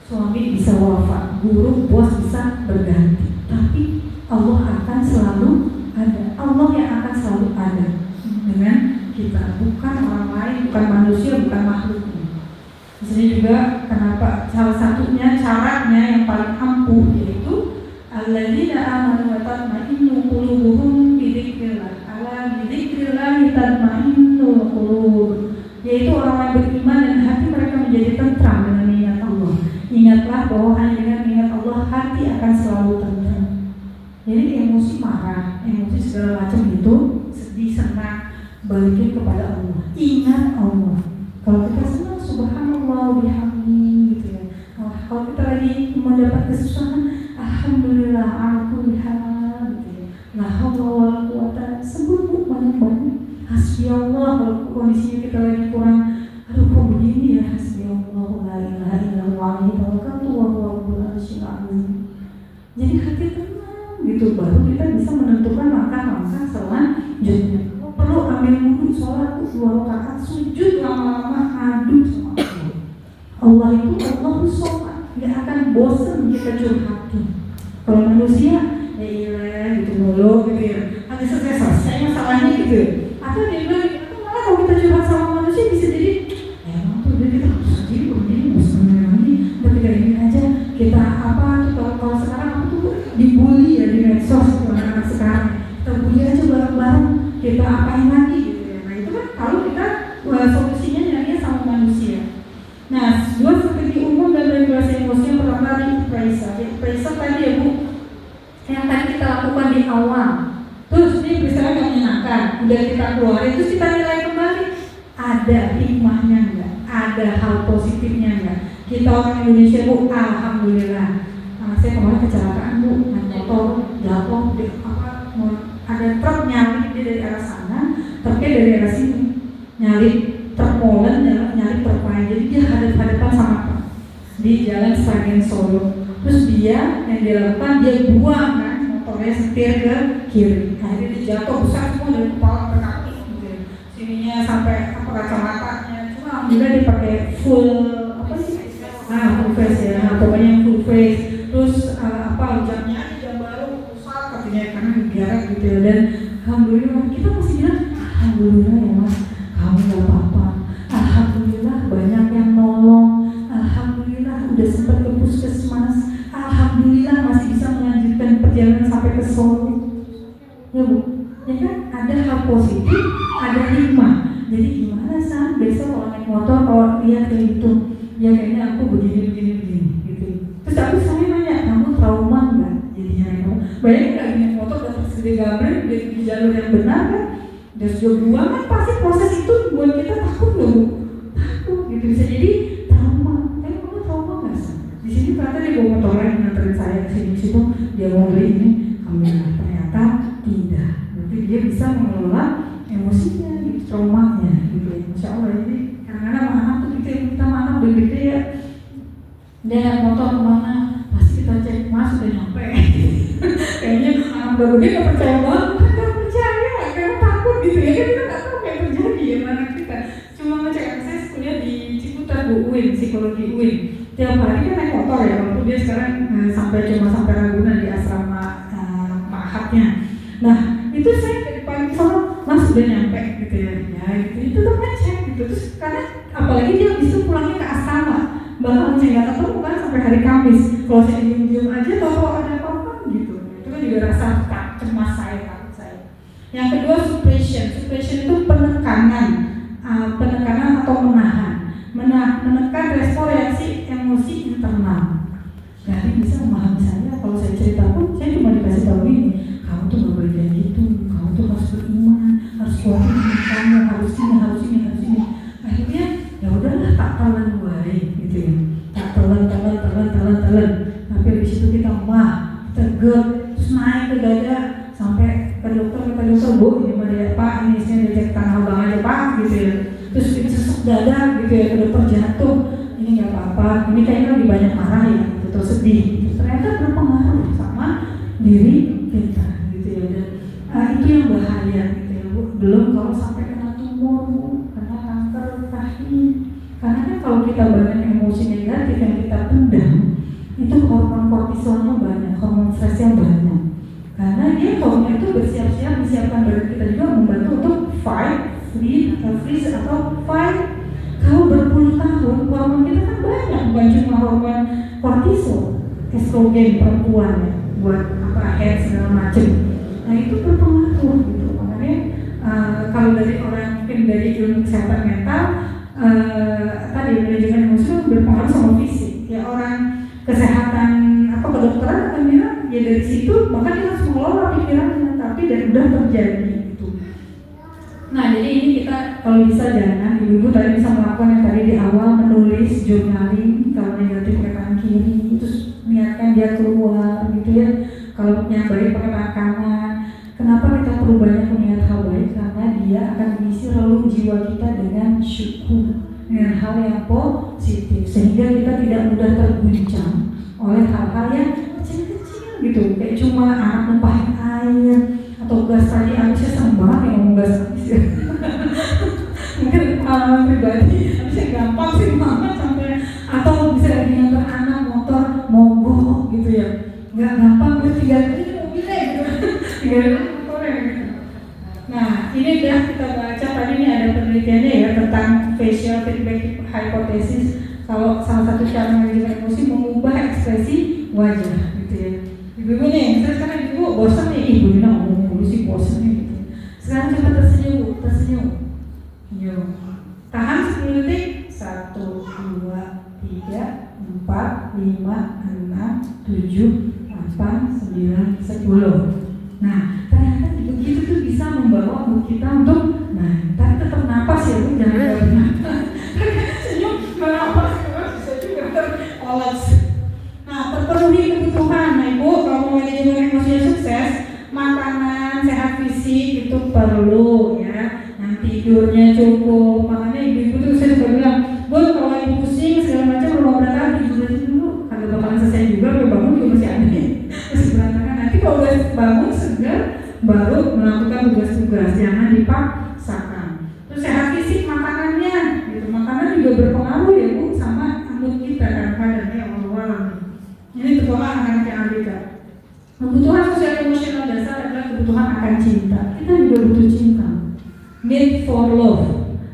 Suami bisa wafat, guru, bos bisa berganti, tapi Allah akan selalu ada. Allah yang akan selalu ada dengan kita, bukan orang lain, bukan manusia, bukan makhluk. Di sini juga kenapa salah satunya caranya yang paling ampuh yaitu alladzina amanu wa tatma'innu qulubuhum bi dzikrillah. Ala bi dzikrillah tatma'innul qulub. Yaitu orang yang beriman dan hati mereka menjadi tentram dengan ingat Allah. Ingatlah bahwa hanya dengan ingat Allah hati akan selalu tentram. Jadi emosi marah, emosi segala macam itu, sedih, senang, balikin kepada Allah. Ingat Allah. Kalau kita senang, subhanallah bihamdi gitu ya. Kalau kita lagi mendapat kesusahan, alhamdulillah aku lihat gitu ya. La haula wala quwata, sebut banyak-banyak. Hasbiyallah, kalau kondisinya kita lagi kurang, aduh kok begini ya, hasbiyallah la ilaha illallah tawakkaltu wa huwa rabbul arsyil azim. Jadi hati tenang gitu, baru kita bisa menentukan langkah-langkah selanjutnya. Perlu ambil wudhu, sholat 2 rakaat, sujud lama-lama, adu sama Allah. Allah itu Allahus somad, nggak akan bosan kita curhatin. Kalau manusia, ya iya gitu mulu gitu ya, nanti selesai masalahnya gitu. Atau dia bilang, atau malah kalau kita curhat sama manusia bisa jadi, ya emang tuh kita harus jadi begini, bosan lagi, tapi kayak gini aja. kita apa tuh kalau sekarang aku tuh dibully ya di medsos tuh anak-anak sekarang, kita bully aja bareng-bareng, kita apain lagi gitu ya. Nah itu kan kalau kita solusinya nyarinya sama manusia. Nah, dua strategi umum dan regulasi emosi yang pertama tadi Praisa tadi ya Bu, yang tadi kita lakukan di awal. Terus ini misalnya nggak menyenangkan, udah kita keluarin, terus kita nilai kembali, ada hikmahnya nggak? Ada hal positifnya nggak? Kita orang Indonesia Bu, alhamdulillah. Saya kemarin kecelakaan Bu, naik motor jatuh, ada truk nyalip dia dari arah sana, truknya dari arah sini, nyalip truk molen, nyalip truk lain, jadi dia hadap-hadapan sama truk di jalan Sragen Solo. Terus dia yang dia lakukan, dia buang kan motornya setir ke kiri, akhirnya dia jatuh besar semua dari kepala ke kaki gitu. Sininya sampai kacamatanya, cuma alhamdulillah dia pakai full apa sih? Full face ya, pokoknya full face. Terus jamnya jam baru rusak katanya karena negara gitu ya. Dan alhamdulillah kita masih bilang alhamdulillah ya Mas, kamu gak apa-apa. Alhamdulillah banyak yang nolong. Alhamdulillah udah sempat ke puskesmas. Alhamdulillah masih bisa melanjutkan perjalanan sampai ke Solo. Ya Bu, ya kan ada hal positif, ada hikmah. Jadi gimana San, besok kalau naik motor kalau lihat kayak gitu, ya kayaknya aku begini gitu. Terus aku selalu nanya, kamu trauma nggak? Jadinya kamu bayangin nggak naik motor datang segede gabrek di jalur yang benar kan? Dan sudah buang kan pasti proses itu buat kita takut loh, takut gitu, bisa jadi trauma. Tapi kamu trauma nggak San? Di sini ternyata dia bawa motor lain nganterin saya ke sini situ, dia mau beli ini, alhamdulillah ternyata tidak. Berarti dia bisa mengelola emosinya, gitu, traumanya, gitu ya. Masya Allah. Jadi kadang-kadang anak tuh gitu ya, kita anak udah gede ya, dia naik motor kemana, pasti kita cek, Mas udah nyampe. Kayaknya anak udah gede gak percaya banget, kan gak percaya, karena takut gitu ya, kan kita gak tahu kayak terjadi ya mana kita. Cuma ngecek akses kuliah di Ciputat Bu, UIN, psikologi UIN. Tiap hari kan naik motor ya, walaupun dia sekarang cuma sampai Ragunan di asrama Mahatnya. Nah itu saya dari pagi sore, Mas udah nyampe gitu ya, ya gitu, itu tuh ngecek gitu. Terus karena apalagi dia bisa pulangnya ke asrama, bahkan saya nggak ketemu kan sampai hari Kamis. Kalau saya diem aja, kalau ada apa-apa gitu, itu kan juga rasa cemas saya, takut saya. Yang kedua suppression itu penekanan atau menekan respon reaksi emosi internal. Jadi bisa memahami saya, kalau saya cerita pun saya cuma dikasih tahu ini, kamu tuh nggak boleh kayak gitu, kamu tuh harus beriman, harus kuat kamu, harus ini. Akhirnya ya udahlah, tak telan baik gitu ya, tak telan. Tapi habis itu kita tegak, terus naik ke dada sampai ke dokter, kata dokter, Bu ini mah dia Pak, ini saya diajak tanah abang aja Pak gitu ya. Terus ini sesek dada gitu ya, ke dokter jatuh, ini nggak apa-apa, ini kayaknya lebih banyak marah ya, gitu, terus sedih. Ternyata berpengaruh sama diri kita gitu ya. Dan itu yang bahaya gitu ya Bu. Belum kalau sampai kena tumor Bu, kena kanker rahim. Karena kan kalau kita banyak emosi negatif yang kita pendam, itu hormon kortisolnya banyak, hormon stresnya banyak. Karena dia hormon itu bersiap-siap disiapkan dari kita juga membantu untuk fight, freeze atau fight. Kalau berpuluh tahun hormon kita kan banyak, bukan cuma hormon kortisol, estrogen perempuan ya, buat head segala macam. Nah itu berpengaruh gitu. Makanya kalau dari orang mungkin dari ilmu kesehatan mental, tadi manajemen emosi berpengaruh sama fisik. Ya orang kesehatan kedokteran akan bilang ya dari situ, maka dia harus mengelola pikirannya, tapi dan udah terjadi gitu. Nah jadi ini kita kalau bisa jangan, ibu-ibu tadi bisa melakukan yang tadi di awal, menulis, journaling, kalau negatif ke kanan kiri, terus niatkan dia keluar gitu ya. Kalau yang baik pakai tangan kanan. Kenapa kita perlu banyak meniat hal baik? Karena dia akan mengisi relung jiwa kita dengan syukur, dengan hal yang positif, sehingga kita tidak mudah terguncang oleh hal-hal yang kecil-kecil gitu, kayak cuma anak numpahin air atau gas tadi. Habisnya seneng banget yang ngomong gas habis ya. Mungkin pengalaman pribadi, habisnya gampang sih banget sampai, atau bisa lagi nganter anak motor mogok gitu ya, nggak gampang, gue tinggal aja mobilnya gitu, tinggal motornya gitu. Nah ini udah kita baca tadi, ini ada penelitiannya ya tentang facial feedback hypothesis. Kalau salah satu cara manajemen emosi mengubah ekspresi wajah gitu ya. Ibu-ibu nih, misalnya sekarang ibu bosan nih, ibu ini ngomong mulu sih bosan nih gitu. Sekarang coba tersenyum, tersenyum. Senyum. Tahan 10 detik. 1, 2, 3, 4, 5, 6, 7, 8, 9, 10. Nah, ternyata begitu tuh bisa membawa mood kita untuk, nah, tapi tetap napas ya bu, jangan napas. Senyum, napas, bisa juga terkolas. Nah, terpenuhi kebutuhan. Nah ibu, kalau mau manajemen emosinya sukses, makanan sehat fisik itu perlu ya. Yang tidurnya cukup. Makanya ibu-ibu tuh saya suka bilang, bu kalau lagi pusing segala macam rumah berantakan tidur aja dulu. Kagak bakalan selesai juga, kalau bangun juga masih ada, masih berantakan. Nanti kalau udah bangun segar, baru melakukan tugas-tugas. Jangan dipaksakan. Terus sehat fisik makanannya, gitu. Makanan juga berpengaruh ya bu sama mood kita kadang-kadang ya Allah. Ini terutama anak-anak yang ABK. Kebutuhan sosial emosional dasar adalah kebutuhan akan cinta. Kita juga butuh cinta. Need for love.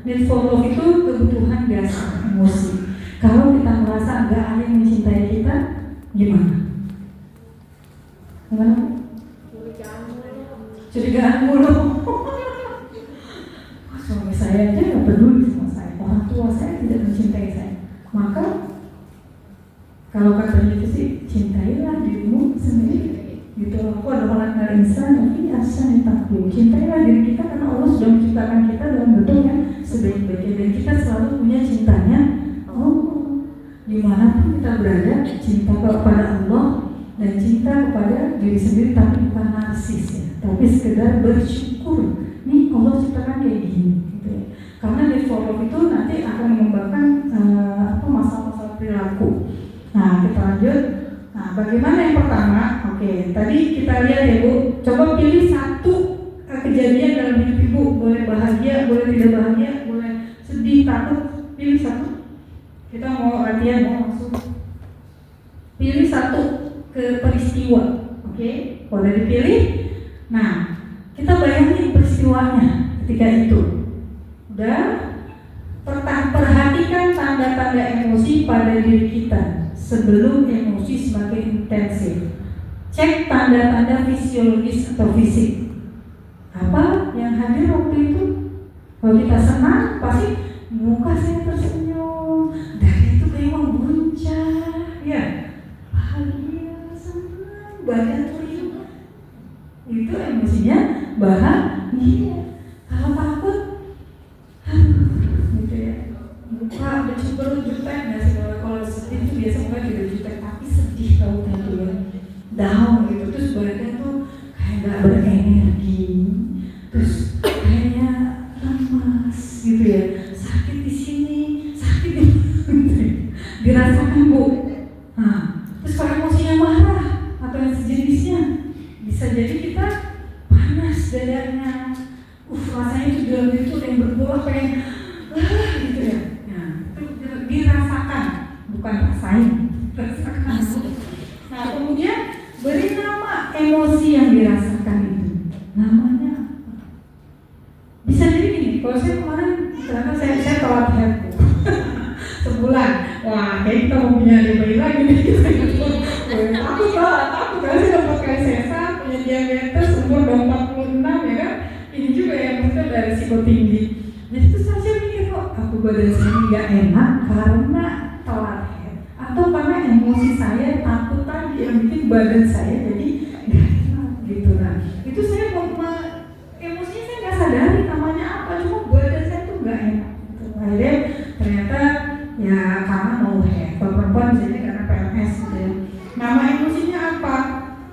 Need for love itu kebutuhan dasar emosi. Kalau kita merasa nggak ada yang mencintai kita, gimana? Gimana? Curigaan mulu. Suami saya aja nggak peduli sama saya. Orang tua saya tidak mencintai saya. Maka kalau katanya itu sih, cintailah dirimu sendiri. Gitu, aku adalah orang insan, tapi asal takut. Cintailah diri kita karena Allah sudah menciptakan kita dalam bentuk yang sebaik-baiknya, dan kita selalu punya cintanya. Oh, dimanapun kita berada, cinta kepada Allah dan cinta kepada diri sendiri, tapi bukan narsis ya, tapi sekedar bersyukur. Nih Allah ciptakan kayak gini, gitu ya. Karena di forum itu nanti akan mengembangkan masalah-masalah perilaku. Nah, kita lanjut. Nah, bagaimana yang pertama? Oke, tadi kita lihat ya Bu. Coba pilih satu kejadian dalam hidup Ibu. Boleh bahagia, boleh tidak bahagia, boleh sedih, takut. Pilih satu. Kita mau latihan, mau langsung. Pilih satu ke peristiwa. Oke, boleh dipilih. Nah, kita bayangin peristiwanya ketika itu. Udah? Perhatikan tanda-tanda emosi pada diri kita sebelum emosi semakin intensif. Cek tanda-tanda fisiologis atau fisik. Apa yang hadir waktu itu? Kalau kita senang, pasti muka saya tersenyum, dada itu kayak mengguncang, ya, bahagia, senang, badan tuh itu emosinya bahagia. Kalau takut, gitu ya, muka udah cemberut jutek, nggak sih? Kalau sedih itu biasa muka juga jutek, tapi sedih tahu tuh ya, down gitu, terus badan tuh kayak nggak berenergi, terus kayaknya lemas gitu ya, sakit di sini, sakit di dirasakan Bu. Nah, terus kalau emosinya marah atau yang sejenisnya, bisa jadi kita panas dadanya, rasanya itu dalam itu yang berbola pengen gitu ya. Nah, itu dirasakan, bukan rasain, rasakan. Nah, kemudian beri nama emosi yang dirasakan itu. Namanya bisa jadi gini, kalau saya kemarin ternyata saya telat head sebulan, wah kayak kita mau punya bayi lagi nih takut karena saya dapat KSSA, punya diabetes, umur 46 ya kan, ini juga ya maksudnya ada risiko tinggi. Jadi itu saya mikir kok aku badan saya nggak enak karena telat head, atau karena emosi saya takut tadi yang bikin badan saya jadi nggak enak gitu. Nah itu saya emosinya saya nggak sadari namanya apa, cuma badan saya tuh nggak enak gitu. Akhirnya ternyata ya karena mau head, kalau perempuan misalnya karena PMS gitu ya. Nama emosinya apa?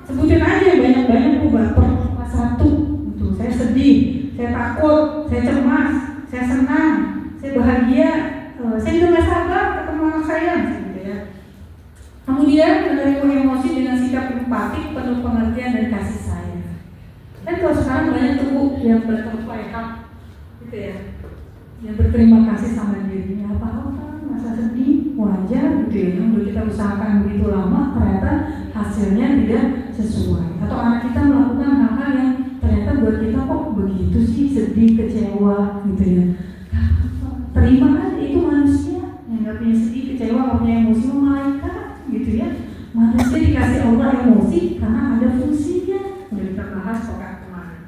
Sebutin aja banyak-banyak, aku baper satu gitu. Saya sedih, saya takut, saya cemas, saya senang, saya bahagia, saya juga nggak sabar ketemu anak saya gitu ya. Kemudian menerima emosi dengan sikap empatik, penuh pengertian dan kasih sayang. Kan kalau sekarang banyak tuh yang berterpelekat gitu ya, yang berterima kasih sama dirinya, apa-apa, masa sedih, wajar gitu ya, yang udah kita usahakan begitu lama, ternyata hasilnya tidak sesuai. Atau anak kita melakukan hal-hal yang ternyata buat kita kok begitu sih, sedih, kecewa gitu ya. Terima aja, itu manusia yang gak punya sedih, kecewa, gak punya emosi, malaikat gitu ya. Manusia dikasih Allah emosi karena ada fungsinya. Udah kita bahas pekan kemarin.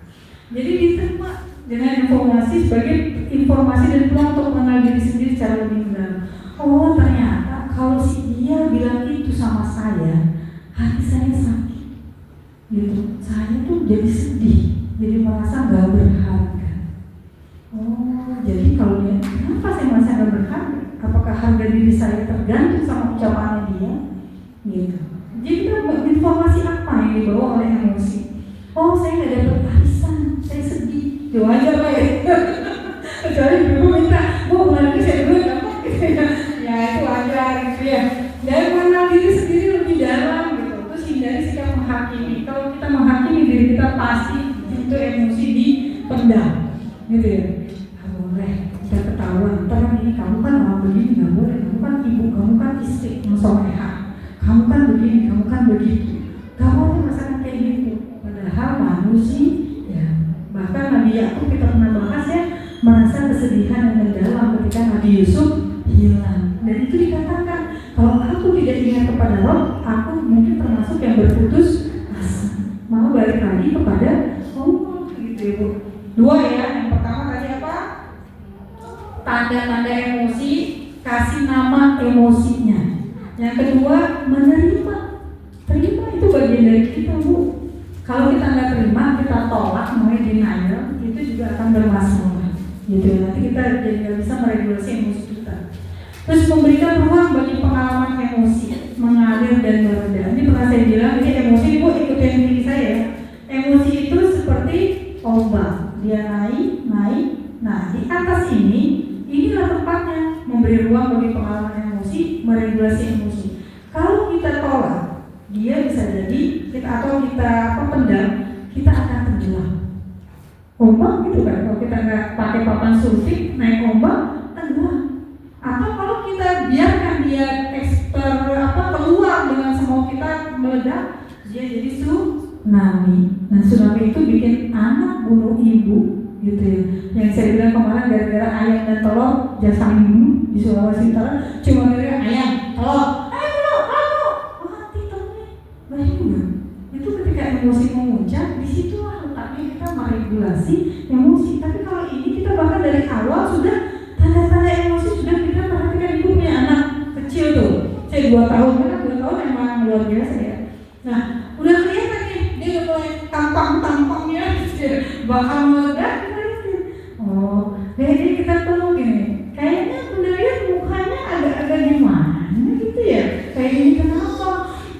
Jadi diterima dengan informasi sebagai informasi dan peluang untuk mengenal diri sendiri secara lebih mendalam. Oh ternyata kalau si dia bilang itu sama saya, hati saya sakit. Gitu. Saya tuh jadi sedih, jadi merasa gak berharga. Oh, jadi kalau dia, kenapa saya merasa gak berharga? Apakah harga diri saya tergantung sama ucapannya dia? Gitu. Jadi kita informasi apa yang dibawa oleh emosi? Oh, saya gak dapat arisan, saya sedih. Ya wajar lah ya. Kecuali dulu minta, nanti saya dulu dapat gitu ya. Ya itu wajar gitu ya. Dan mengenal diri sendiri lebih dalam gitu. Terus hindari sikap menghakimi. Kalau kita menghakimi diri kita pasti itu emosi dipendam, gitu ya. Boleh, kita ketahuan. Ntar ini kamu kan orang begini nggak boleh. Kamu kan ibu, kamu kan istri yang soleha. Kamu kan begini, kamu kan begitu. Kamu tuh masalah kayak gitu. Padahal manusia, ya. Bahkan Nabi Yakub kita pernah bahas ya, merasa kesedihan yang mendalam ketika Nabi Yusuf hilang. Dan itu dikatakan, kalau aku tidak ingat kepada Rob, aku mungkin termasuk yang berputus asa. Mau balik lagi kepada Allah, gitu ya Bu. Dua ya, yang pertama tadi apa? Tanda-tanda emosi, kasih nama emosinya. Yang kedua, menerima. Terima itu bagian dari kita Bu. Kalau kita nggak terima, kita tolak, namanya denial, itu juga akan bermasalah. Gitu ya, nanti kita jadi nggak bisa meregulasi emosi kita. Terus memberikan ruang bagi pengalaman emosi mengalir dan mereda. Ini pernah saya bilang, ini emosi Bu ikutin diri saya. Emosi itu seperti ombak, dia naik. Nah di atas inilah tempatnya memberi ruang bagi pengalaman emosi, meregulasi emosi. Kalau kita tolak, dia bisa jadi atau kita pendam, kita akan tenggelam. Ombak gitu kan, kalau kita nggak pakai papan surfing, naik ombak, tenggelam. Atau kalau kita biarkan dia keluar dengan semua kita meledak, dia jadi tsunami. Nah tsunami itu bikin anak bunuh ibu, gitu ya. Yang saya bilang kemarin gara-gara ayam dan telur jasa bunuh di Sulawesi Utara, cuma gara-gara ayam, telur, mati telurnya, bayangin. Itu ketika emosi memuncak, disitulah letaknya kita meregulasi emosi. Tapi kalau ini kita bahkan dari awal sudah tanda-tanda emosi sudah kita perhatikan. Ibu punya anak kecil tuh, saya 2 tahun, karena 2 tahun emang luar biasa ya. Nah, udah kelihatan nih, dia udah mulai tampang-tampangnya, bakal meledak, kita lihat. Oh, jadi kita perlu gini, kayaknya udah lihat mukanya agak-agak gimana gitu ya. Kayak ini kenapa?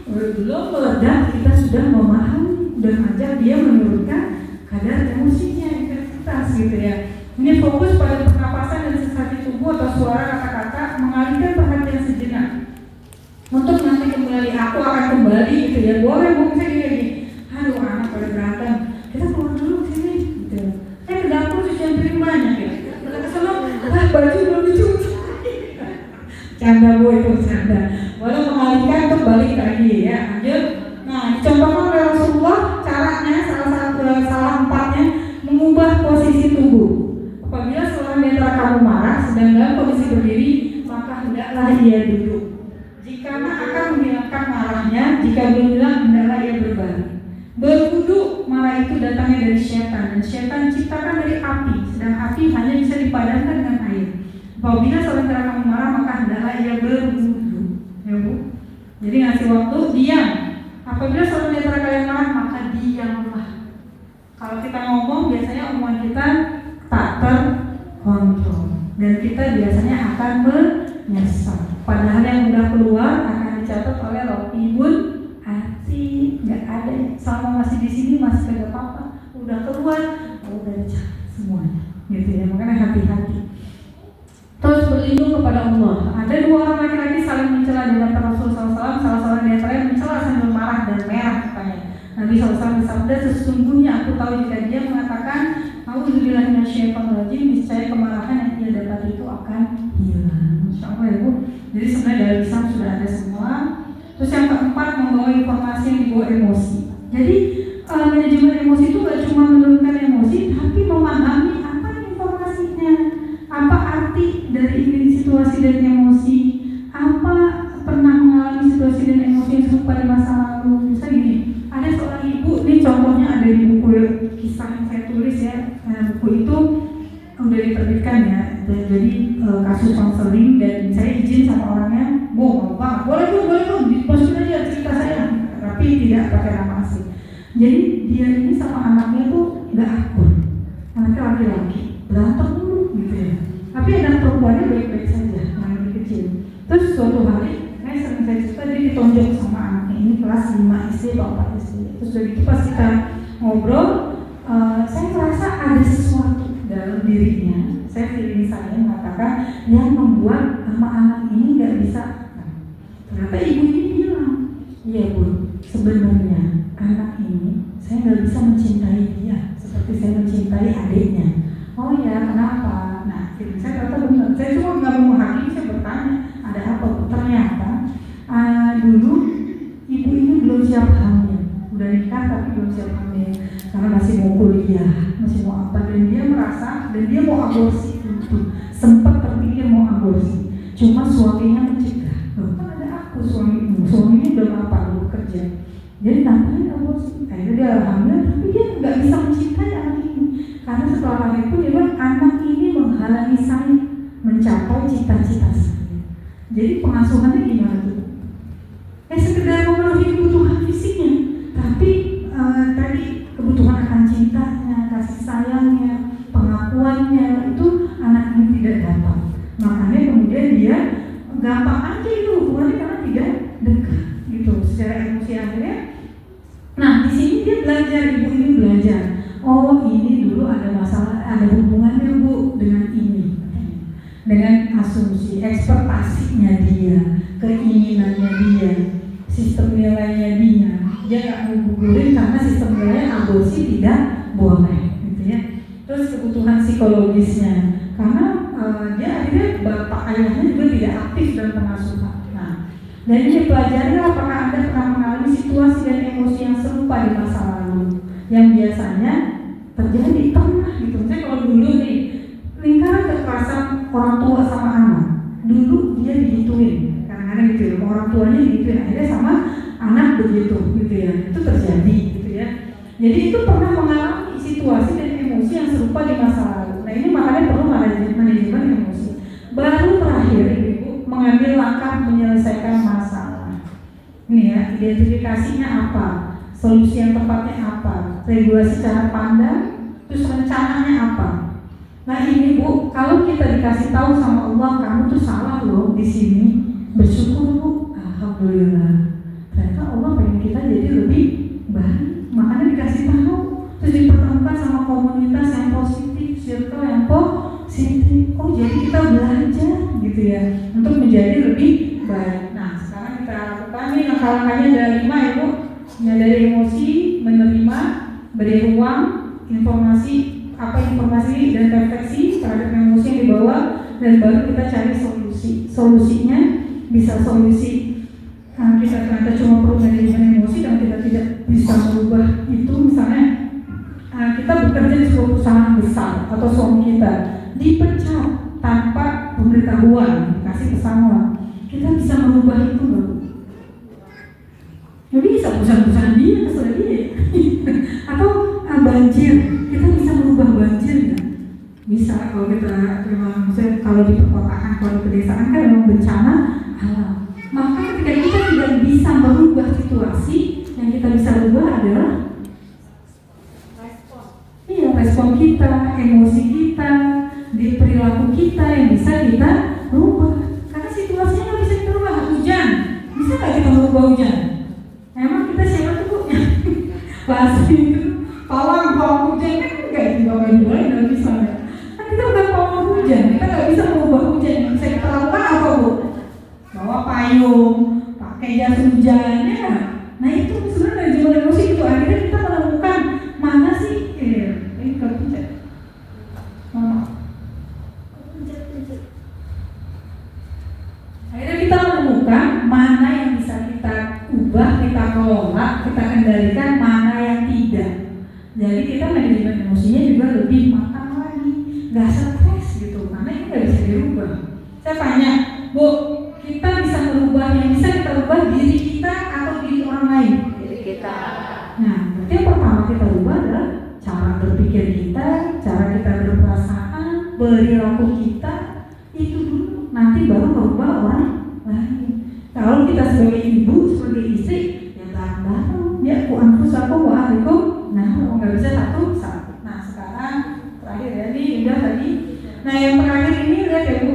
Belum meledak, kita sudah memahami, udah ngajak dia menurunkan kadar emosinya, intensitas gitu ya. Ini fokus pada pernapasan dan sensasi tubuh atau suara kata-kata, mengalihkan perhatian sejenak. Untuk nanti kembali, aku akan kembali gitu ya. Boleh Bu, saya gini. Aduh anak pada berantem, kita keluar dulu sini gitu. Ke dapur cucian piring banyak ya. Kita kesana, baju belum dicuci. Canda Bu, itu canda. Boleh mengalihkan untuk balik lagi ya. Lanjut. Nah, dicontohkan oleh Rasulullah caranya salah 4-nya mengubah posisi tubuh. Apabila seorang di antara kamu marah sedang dalam kondisi berdiri, maka hendaklah ia duduk. Jika akan menghilangkan marahnya, jika belum hilang hendaklah ia berbalik. Berwudu, marah itu datangnya dari setan, dan setan diciptakan dari api, sedang api hanya bisa dipadamkan dengan air. Apabila seorang di antara kamu marah, maka hendaklah ia berwudu. Ya Bu. Jadi ngasih waktu, diam. Apabila seorang di antara kalian marah, maka diamlah. Kalau kita ngomong, biasanya omongan kita tak terkontrol dan kita biasanya akan menyesal. Padahal yang udah keluar akan dicatat oleh Raqibun Atid. Nggak ada selama masih di sini masih kagak apa-apa. Udah keluar, udah dicatat semuanya. Gitu ya, makanya hati-hati. Terus berlindung kepada Allah. Ada 2 orang laki-laki saling mencela di hadapan Rasulullah SAW. Salah seorang di antaranya mencela sambil marah dan merah katanya. Nabi SAW bersabda, sesungguhnya aku tahu jika dia mengatakan A'udzubillahi minasyaitonir rajim, niscaya kemarahan yang dia dapat itu akan hilang. Insyaallah ya Bu. Jadi sebenarnya dari Islam sudah ada semua. Terus yang keempat, membawa informasi yang dibawa emosi. Jadi manajemen emosi itu gak cuma menurunkan emosi, tapi memahami apa informasinya, apa arti dari situasi dan emosi, apa pernah mengalami situasi dan emosi yang serupa dengan saya tulis ya, buku itu udah diterbitkan ya, jadi kasus konseling, dan saya izin sama orangnya, mau Bang, boleh tuh, dimasukin aja cerita saya, tapi tidak pakai nama asli. Jadi dia ini sama anaknya tuh nggak akur, anaknya laki-laki, berantem dulu gitu ya. Tapi anak perempuannya baik-baik saja, yang lebih kecil. Terus suatu hari, saya cerita dia ditonjok sama anaknya ini kelas 5 SD atau 4 SD. Terus dari itu pas kita ngobrol, saya merasa ada sesuatu dalam dirinya. Feeling saya mengatakan yang membuat sama anak ini nggak bisa. Ternyata ibu ini bilang, iya Bu, sebenarnya anak ini saya nggak bisa mencintai dia seperti saya mencintai adiknya. Oh ya, kenapa? Nah, saya kata benar. Saya cuma nggak mau menghakimi, saya bertanya, ada apa? Ternyata dulu ibu ini belum siap hamil, udah nikah tapi belum siap hamil karena masih mau kuliah, masih mau apa, dan dia merasa dan dia mau aborsi itu, sempat terpikir mau aborsi, cuma suaminya mencegah. Loh, kan ada aku suaminya udah mapan bekerja, jadi ngapain aborsi? Akhirnya dia hamil, tapi dia nggak bisa mencintai anak ini karena setelah lahir pun dia bilang anak ini menghalangi saya mencapai cita-cita saya. Jadi pengasuhannya gimana tuh? Sekedar memenuhi kebutuhan fisiknya, tapi tadi kebutuhan akan cintanya, kasih sayangnya, pengakuannya itu anak ini tidak dapat. Makanya kemudian dia gampang aja itu hubungannya karena tidak dekat gitu secara emosi akhirnya. Nah di sini dia belajar, ibu ini belajar. Oh ini dulu ada masalah, ada hubungannya Bu dengan ini, dengan asumsi, ekspektasinya dia, keinginannya dia, sistem nilainya dia nggak mau gugurin karena sistem nilai aborsi tidak boleh, gitu ya. Terus kebutuhan psikologisnya, karena dia akhirnya bapak ayahnya juga tidak aktif dalam pengasuhan. Nah, dan ini pelajari apakah Anda pernah mengalami situasi dan emosi yang serupa di masa lalu, yang biasanya terjadi pernah gitu. Misalnya kalau dulu nih lingkaran kekerasan orang tua sama anak, dulu dia digituin, kadang-kadang gitu ya, orang tuanya digituin, akhirnya sama anak begitu gitu ya, itu terjadi gitu ya. Jadi itu pernah mengalami situasi dan emosi yang serupa di masa lalu. Nah ini makanya perlu manajemen emosi. Baru terakhir Ibu mengambil langkah menyelesaikan masalah. Ini ya, identifikasinya apa, solusi yang tepatnya apa, regulasi cara pandang, terus rencananya apa. Nah ini Bu, kalau kita dikasih tahu sama Allah, kamu tuh salah loh di sini, bersyukur Bu, alhamdulillah. Ternyata Allah pengen kita jadi lebih baik, makanya dikasih tahu, terus dipertemukan sama komunitas yang positif, circle yang positif. Oh jadi kita belajar gitu ya, untuk menjadi lebih baik. Nah sekarang kita lakukan nih langkah-langkahnya ada 5 ya Bu. Menyadari emosi, menerima, beri ruang, informasi dan refleksi terhadap emosi yang dibawa, dan baru kita cari solusi. Solusinya bisa solusi kita ternyata cuma perlu manajemen emosi dan kita tidak bisa merubah itu. Misalnya kita bekerja di sebuah perusahaan besar atau suami kita dipecat tanpa pemberitahuan, dikasih pesangon, kita bisa merubah itu nggak? Jadi bisa perusahaan dia, terserah dia. Atau banjir, kita bisa merubah banjir nggak? Bisa kalau kita memang, kalau di perkotaan, kalau di pedesaan kan memang bencana alam. Maka ketika kita tidak bisa merubah situasi, yang kita bisa rubah adalah respon kita, emosi kita, di perilaku kita yang bisa kita rubah. Karena situasinya nggak bisa kita rubah. Hujan, bisa nggak kita merubah hujan? Emang kita siapa tuh Bu? Pasti itu pawang hujan kan nggak dibawa-bawa dalam misalnya. Kan kita bukan pawang hujan, kita nggak bisa merubah hujan. Yang bisa kita lakukan apa Bu? Bawa payung, pakai jas hujan, ya. Nah itu sebenarnya manajemen emosi itu. Akhirnya kita menemukan mana sih ini kepencet. Akhirnya kita menemukan mana yang bisa kita ubah, kita kelola, kita kendalikan, mana yang tidak. Jadi kita manajemen emosinya juga lebih matang lagi, nggak stres gitu, karena ini nggak bisa dirubah. Saya tanya, Bu, kita bisa merubah, yang bisa kita rubah diri kita atau diri orang lain? Diri kita. Nah, berarti yang pertama kita rubah adalah cara berpikir perilaku kita itu dulu, nanti baru merubah orang lain. Kalau kita sebagai ibu, sebagai istri, ya bareng-bareng, ya ku anfusakum wa ahlikum, nah nggak bisa satu. Nah sekarang terakhir ya, ini udah tadi. Nah yang terakhir ini lihat ya Bu,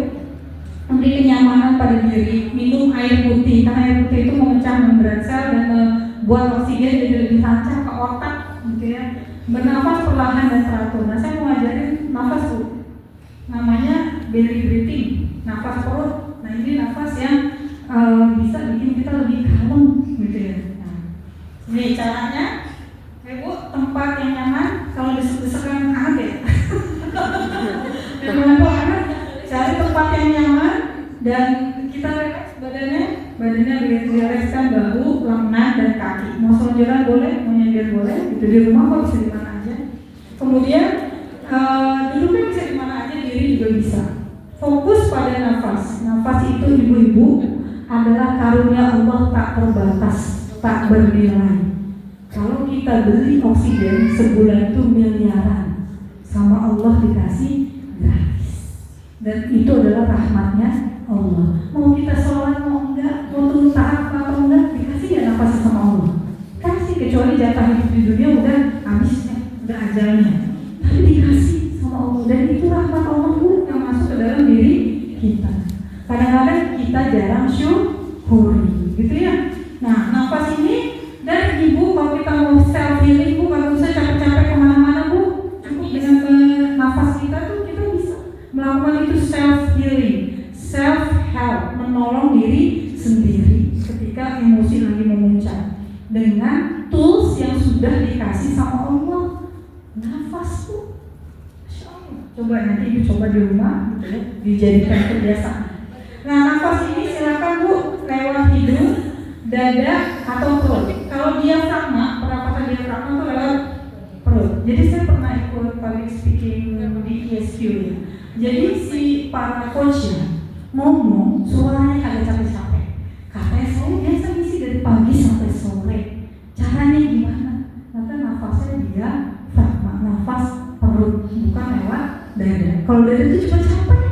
memberi kenyamanan pada diri, minum air putih, karena air putih itu memecah membran sel dan membuat oksigen jadi lebih lancar ke otak, gitu ya. Bernafas perlahan dan teratur. Nah saya mau ngajarin nafas Bu, namanya belly breathing, nafas perut. Nah ini nafas yang bisa bikin kita lebih kalem, gitu ya. Nah, ini caranya, Bu, tempat yang nyaman. Kalau desek-desekan hangat ya. Jangan hangat. Cari tempat yang nyaman dan kita relax badannya dilereskan bahu, lengan dan kaki. Mau selonjoran boleh, mau nyender boleh. Itu di rumah kok bisa di mana aja. Kemudian duduknya bisa di mana aja, diri juga bisa. Fokus pada nafas. Nafas itu ibu-ibu adalah karunia Allah tak terbatas, tak bernilai. Kalau kita beli oksigen sebulan itu miliaran, sama Allah dikasih gratis. Dan itu adalah rahmatnya Allah. Mau kita sholat mau enggak, mau turun tahap atau enggak, dikasih ya nafas sama Allah. Kasih, kecuali jatah hidup di dunia udah habisnya, udah ajalnya. Tapi dikasih sama Allah, dan itu rahmat Allah yang masuk ke dalam diri kita. Kadang-kadang kita jarang syukuri, gitu ya. Nah, nafas ini dan ibu kalau kita mau self healing Bu, kalau usah capek-capek kemana-mana Bu, cukup dengan nafas kita tuh kita bisa melakukan itu self healing, self help, menolong diri sendiri ketika emosi lagi memuncak dengan tools yang sudah dikasih sama Allah. Nafas Bu, Masya Allah. Coba nanti ibu coba di rumah, gitu ya, dijadikan kebiasaan. Nah, nafas ini silakan Bu lewat hidung, dada atau perut. Kalau diafragma, perapatan diafragma itu lewat perut. Jadi saya pernah ikut public speaking di ESQ ya. Jadi si para coachnya ngomong suaranya agak capek-capek. Katanya saya biasa ngisi dari pagi sampai sore. Caranya gimana? Kata nafasnya diafragma, nafas perut, bukan lewat dada. Kalau dada itu cuma capek.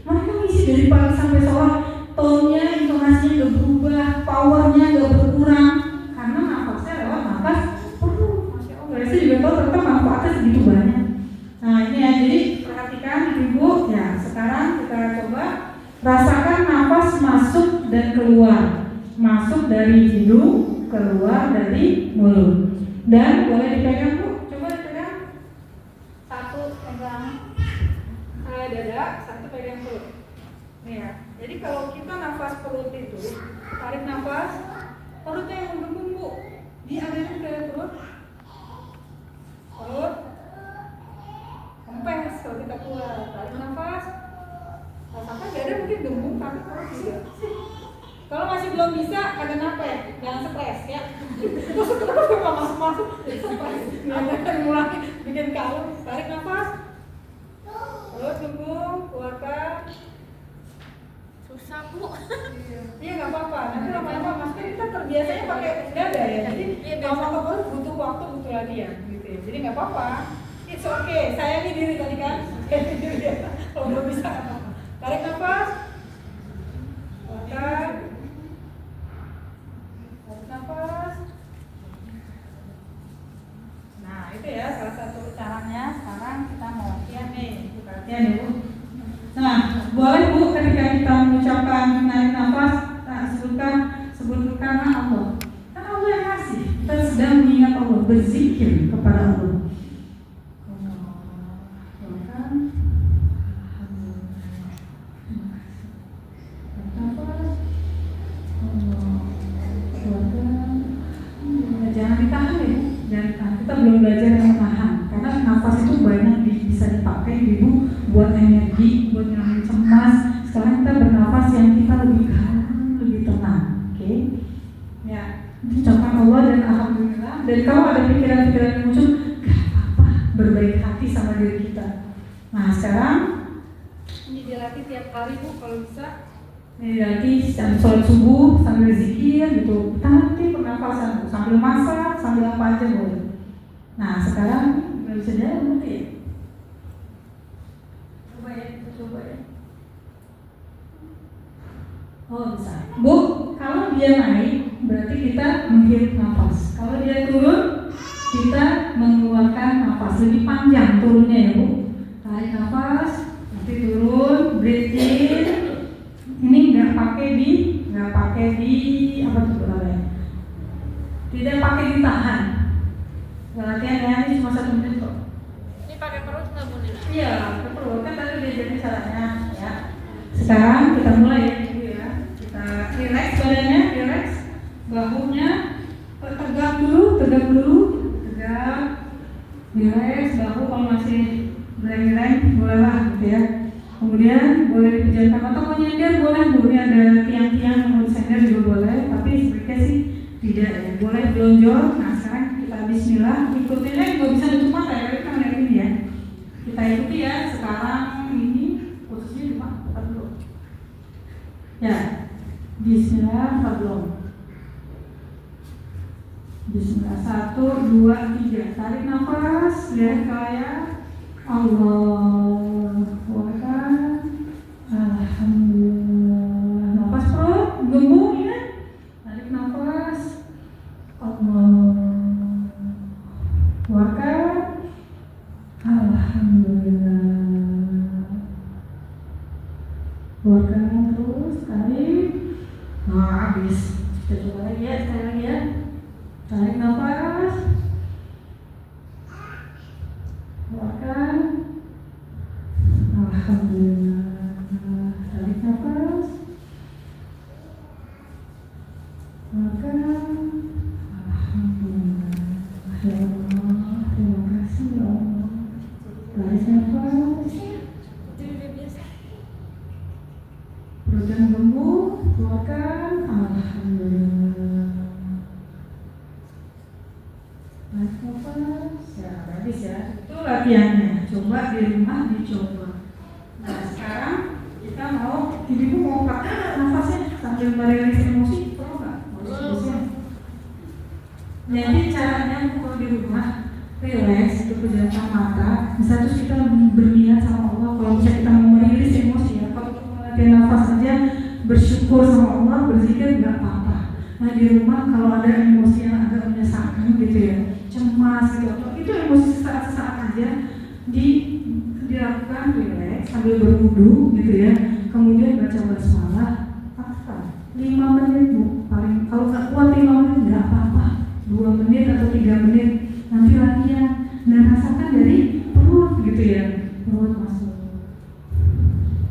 Mereka ngisi dari pagi sampai sore, tone-nya, intonasinya gak berubah, powernya gak berkurang, karena nafasnya lewat nafas perut. Masya Allah, saya juga tahu tetap manfaatnya segitu banyak. Nah ini ya, jadi perhatikan ibu ya. Sekarang kita coba rasakan nafas masuk dan keluar, masuk dari hidung, keluar dari mulut. Dan boleh dipegang Bu, coba dipegang. Satu pegang dada, satu pegang perut. Nih ya. Jadi kalau kita nafas perut itu, tarik nafas, perutnya yang mengembung Bu, dialirin ke perut, kempes. Kalau kita keluar, tarik nafas, rasakan dada mungkin gembung, tapi perut juga. Kalau masih belum bisa, ada napas, jangan stres ya. Terus kalau masuk-masuk, stres. Jangan mulai bikin kalem, tarik nafas, perut gembung, keluarkan. Susah Bu. Iya nggak apa-apa. Nanti lama-lama maksudnya kita terbiasanya pakai dada ya. Jadi kalau perut butuh waktu, butuh latihan gitu ya. Jadi nggak apa-apa. It's okay. Sayangi diri tadi kan. Sayangi diri ya. Kalau belum bisa nggak apa-apa. Tarik nafas. Keluarkan. Tarik nafas. Nah itu ya salah satu caranya. Sekarang kita mau latihan nih. Kita latihan ya Bu. Nah, boleh Bu ketika kita mengucapkan narik nafas, sebutkan Allah. Kan Allah yang ngasih. Kita sedang mengingat Allah, berzikir kepada Allah. Jangan ditahan ya, jangan ditahan. Kita belum belajar yang menahan, karena nafas itu banyak bisa dipakai ibu buat energi, buat ngilangin cemas. Sekarang kita bernafas yang kita lebih kalem, lebih tenang, oke? Ya, ucapkan Allah dan alhamdulillah. Dan kalau ada pikiran-pikiran yang muncul, gak apa-apa, berbaik hati sama diri kita. Nah sekarang ini dilatih tiap hari Bu, kalau bisa. Ini dilatih sholat subuh sambil zikir gitu. Kita nanti pernafasan Bu, sambil masak, sambil apa aja boleh. Nah sekarang bisa jalan nanti ya. kita coba ya. Oh bisa. Bu, kalau dia naik berarti kita menghirup nafas. Kalau dia turun, kita mengeluarkan nafas. Lebih panjang turunnya ya Bu. Tarik nafas, nanti turun, breathe in. Ini nggak pakai di apa tuh namanya? Tidak pakai ditahan. Latihan ya, ini cuma 1 menit kok. Ini pakai perut nggak Bu Nina? Iya, perlu kan tadi diajarin caranya ya. Sekarang kita mulai ya, Ibu ya. Kita relax badannya, relax, bahunya tegak dulu, tegak, relax, bahu kalau masih beleng-beleng bolehlah gitu ya. Kemudian boleh dipejamkan atau mau nyender boleh, Bu. Ini ada tiang-tiang yang mau disender juga boleh, tapi sebaiknya sih tidak ya. Boleh belonjol. Nah sekarang kita bismillah, ikutin aja, nggak bisa tutup mata ya, kita lihat ini ya. Kita ikuti ya, sekarang ini posisinya cuma tetap dulu. Ya, bismillah, tetap belum. Bismillah, 1, 2, 3. Tarik nafas, lihat ke layar. Allahu Akbar. Alhamdulillah. Nafas perut, gembung ya. Tarik nafas. Allahu Akbar. Alhamdulillah. Keluarkan terus, tarik. Nah, habis. Kita coba lagi ya, sekali lagi ya. Tarik nafas. Keluarkan. Alhamdulillah. Tarik nafas. Keluarkan. Alhamdulillah. Ya Allah, terima kasih ya Allah. Tarik nafas. Perut yang gembung, keluarkan. Alhamdulillah. Tarik nafas. Ya, habis ya. Itu latihannya. Coba di rumah dicoba. Nah, sekarang kita mau, ibu mau pakai nafasnya sambil merilis emosi, perlu nggak? Jadi caranya kalau di rumah relax, itu pejamkan mata. Bisa terus kita berniat sama Allah. Kalau bisa kita mau merilis emosi ya. Kalau latihan nafas saja bersyukur sama Allah, berzikir nggak apa-apa. Nah di rumah kalau ada emosi yang agak menyesalkan gitu ya, cemas gitu, itu emosi sesaat-sesaat aja dilakukan relax sambil berwudu gitu ya. Kemudian baca basmalah, paksa 5 menit Bu. Paling kalau nggak kuat 5 menit nggak apa-apa. 2 menit atau 3 menit nanti latihan dan rasakan dari perut gitu ya, perut masuk.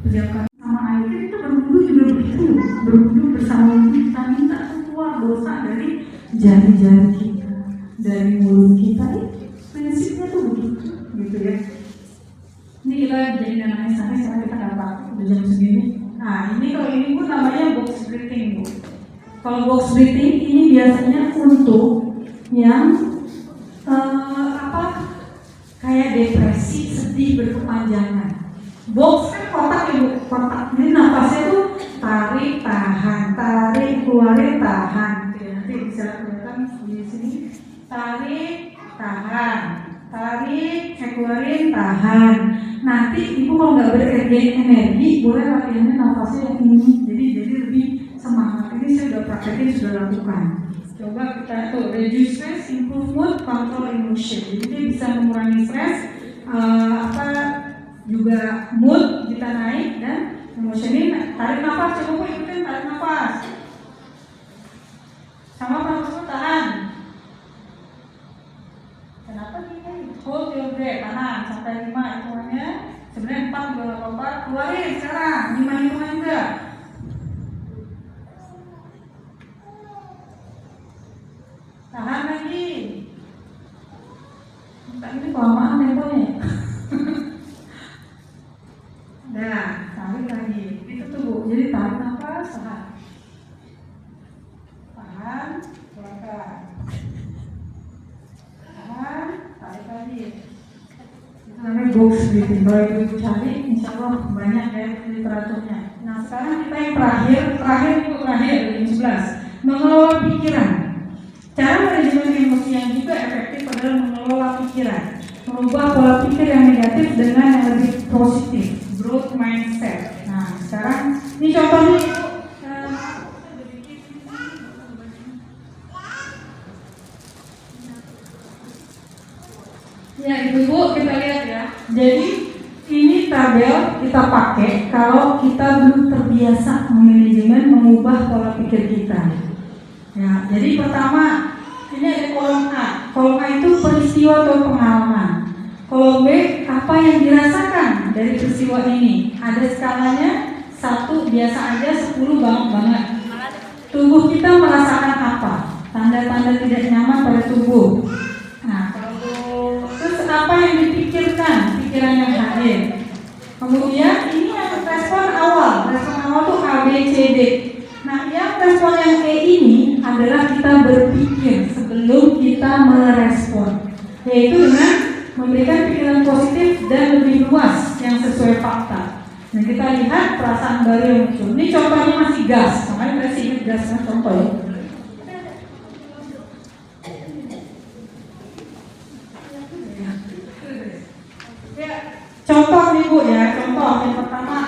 Pejamkan sama air itu berwudu juga begitu, berwudu bersama kita minta keluar dosa dari jari-jari kita, dari mulut kita. Prinsipnya tuh begitu gitu ya. Ini kita jadi nangis sampai sekarang kita nggak pakai udah jam segini. Nah ini kalau ini pun namanya box breathing Bu. Kalau box breathing ini biasanya untuk yang kayak depresi, sedih berkepanjangan. Box kan kotak ya Bu, kotak. Ini nafasnya tuh tarik, tahan, tarik, keluarin, tahan. Oke, nanti bisa kelihatan di sini. Tarik, tahan, tarik, keluarin, tahan. Nanti ibu kalau nggak berenergi, boleh latihannya nafasnya yang ini. Jadi lebih semangat. Ini saya sudah praktekin, sudah lakukan. Coba kita tuh reduce stress, improve mood, control emotion. Jadi dia bisa mengurangi stres, juga mood kita naik dan emotion ini. Tarik nafas, coba Bu ikutin tarik nafas. Sama nafasnya tahan. Kenapa kita hold your breath, tahan sampai 5 hitungannya. Sebenarnya 4 juga nggak apa-apa. Keluarin sekarang 5 hitungan juga. Tahan lagi. Entah ini kelamaan temponya. Nah, tarik lagi. Itu tuh Bu. Jadi tarik nafas, tahan. Tahan, keluarkan. Tahan, tarik lagi. Itu namanya box breathing. Kalau ibu cari, insya Allah banyak ya literaturnya. Nah, sekarang kita yang terakhir yang 11. Mengelola pikiran. Cara manajemen emosi yang juga efektif adalah mengelola pikiran, merubah pola pikir yang negatif dengan yang lebih positif, growth mindset. Nah, sekarang ini contohnya Ibu. Ya, Ibu, kita lihat ya. Jadi ini tabel kita pakai kalau kita belum terbiasa memanajemen mengubah pola pikir kita. Ya, jadi pertama ini ada kolom A. Kolom A itu peristiwa atau pengalaman. Kolom B, apa yang dirasakan dari peristiwa ini? Ada skalanya 1 biasa aja, 10 banget. Tubuh kita merasakan apa? Tanda-tanda tidak nyaman pada tubuh. Nah, terus apa yang dipikirkan? Pikiran yang hadir. Kemudian ini yang respon awal. Respon awal tuh A, B, C, D. Nah, yang respon yang E ini adalah kita berpikir sebelum kita merespon, yaitu dengan memberikan pikiran positif dan lebih luas yang sesuai fakta. Nah, kita lihat perasaan baru yang muncul. Ini contohnya masih gas. Makanya saya ingat gas, nah, contoh ya. Contoh nih Bu ya, contoh yang pertama.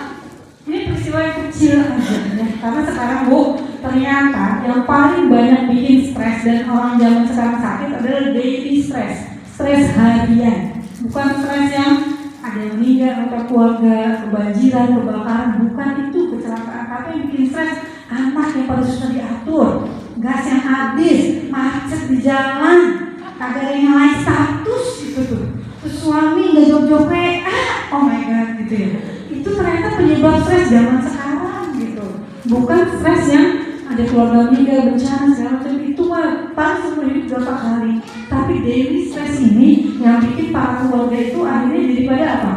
Ini peristiwa yang kecil aja ya. Karena sekarang Bu, ternyata yang paling banyak bikin stres dan orang zaman sekarang sakit adalah daily stress. Stres harian. Bukan stres yang ada yang meninggal atau keluarga, kebanjiran, kebakaran, bukan itu kecelakaan. Tapi yang bikin stres anak yang pada susah diatur, gas yang habis, macet di jalan, kagak ada yang lain status gitu tuh. Terus suami nggak jawab oh my god gitu ya. Itu ternyata penyebab stres zaman sekarang gitu. Bukan stres yang ada keluarga meninggal, bencana segala macam, itu mah paling seumur hidup berapa kali. Tapi daily stress ini yang bikin para keluarga itu akhirnya jadi pada apa?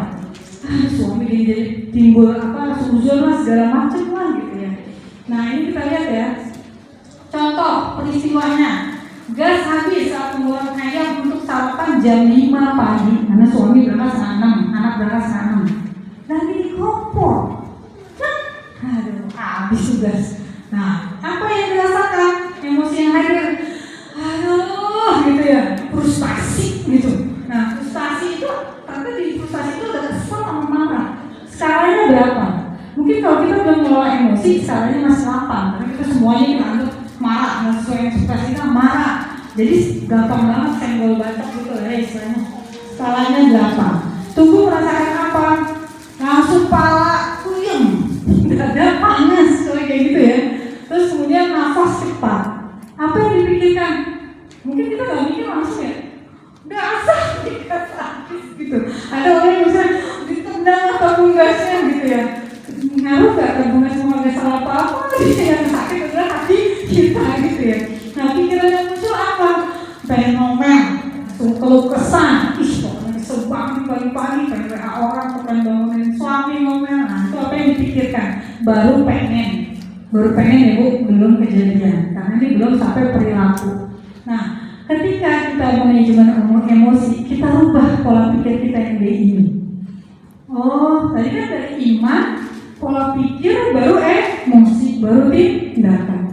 Suami jadi timbul apa, suzon lah segala macam lah gitu ya. Nah ini kita lihat ya. Contoh peristiwanya, gas habis saat pembuangan ayam untuk sarapan jam 5 pagi. Karena suami berangkat setengah 6, anak berangkat setengah 6. Dan ini kompor. Aduh, habis tugas. Nah, apa yang dirasakan? Emosi yang hadir, aduh, gitu ya, frustasi gitu. Nah, frustasi itu, ternyata di frustasi itu ada kesel sama marah. Skalanya berapa? Mungkin kalau kita udah mengelola emosi, skalanya masih 8. Karena kita semuanya kita anggap marah, nggak sesuai ekspektasi kita marah. Jadi gampang banget senggol bacok gitu ya istilahnya. Skalanya 8. Tubuh merasakan apa? Langsung pala puyeng, dada panas, kayak gitu ya. Terus kemudian nafas cepat. Apa yang dipikirkan? Mungkin kita nggak mikir langsung ya. Udah asal gas habis gitu. Ada orang yang misalnya ditendang ataupun gasnya gitu ya. Ngaruh nggak tabung gas semua nggak salah apa-apa? Yang sakit adalah hati kita gitu ya. Nah pikiran yang muncul apa? Pengen ngomel, keluh kesah. Ih pokoknya kesel banget pagi-pagi pengen WA orang, pengen bangunin suami ngomel. Nah itu apa yang dipikirkan? Baru pengen ya Bu, belum kejadian karena ini belum sampai perilaku. Nah, ketika kita manajemen emosi, kita rubah pola pikir kita yang D ini. Oh, tadi kan dari iman, pola pikir, baru emosi, baru tindakan.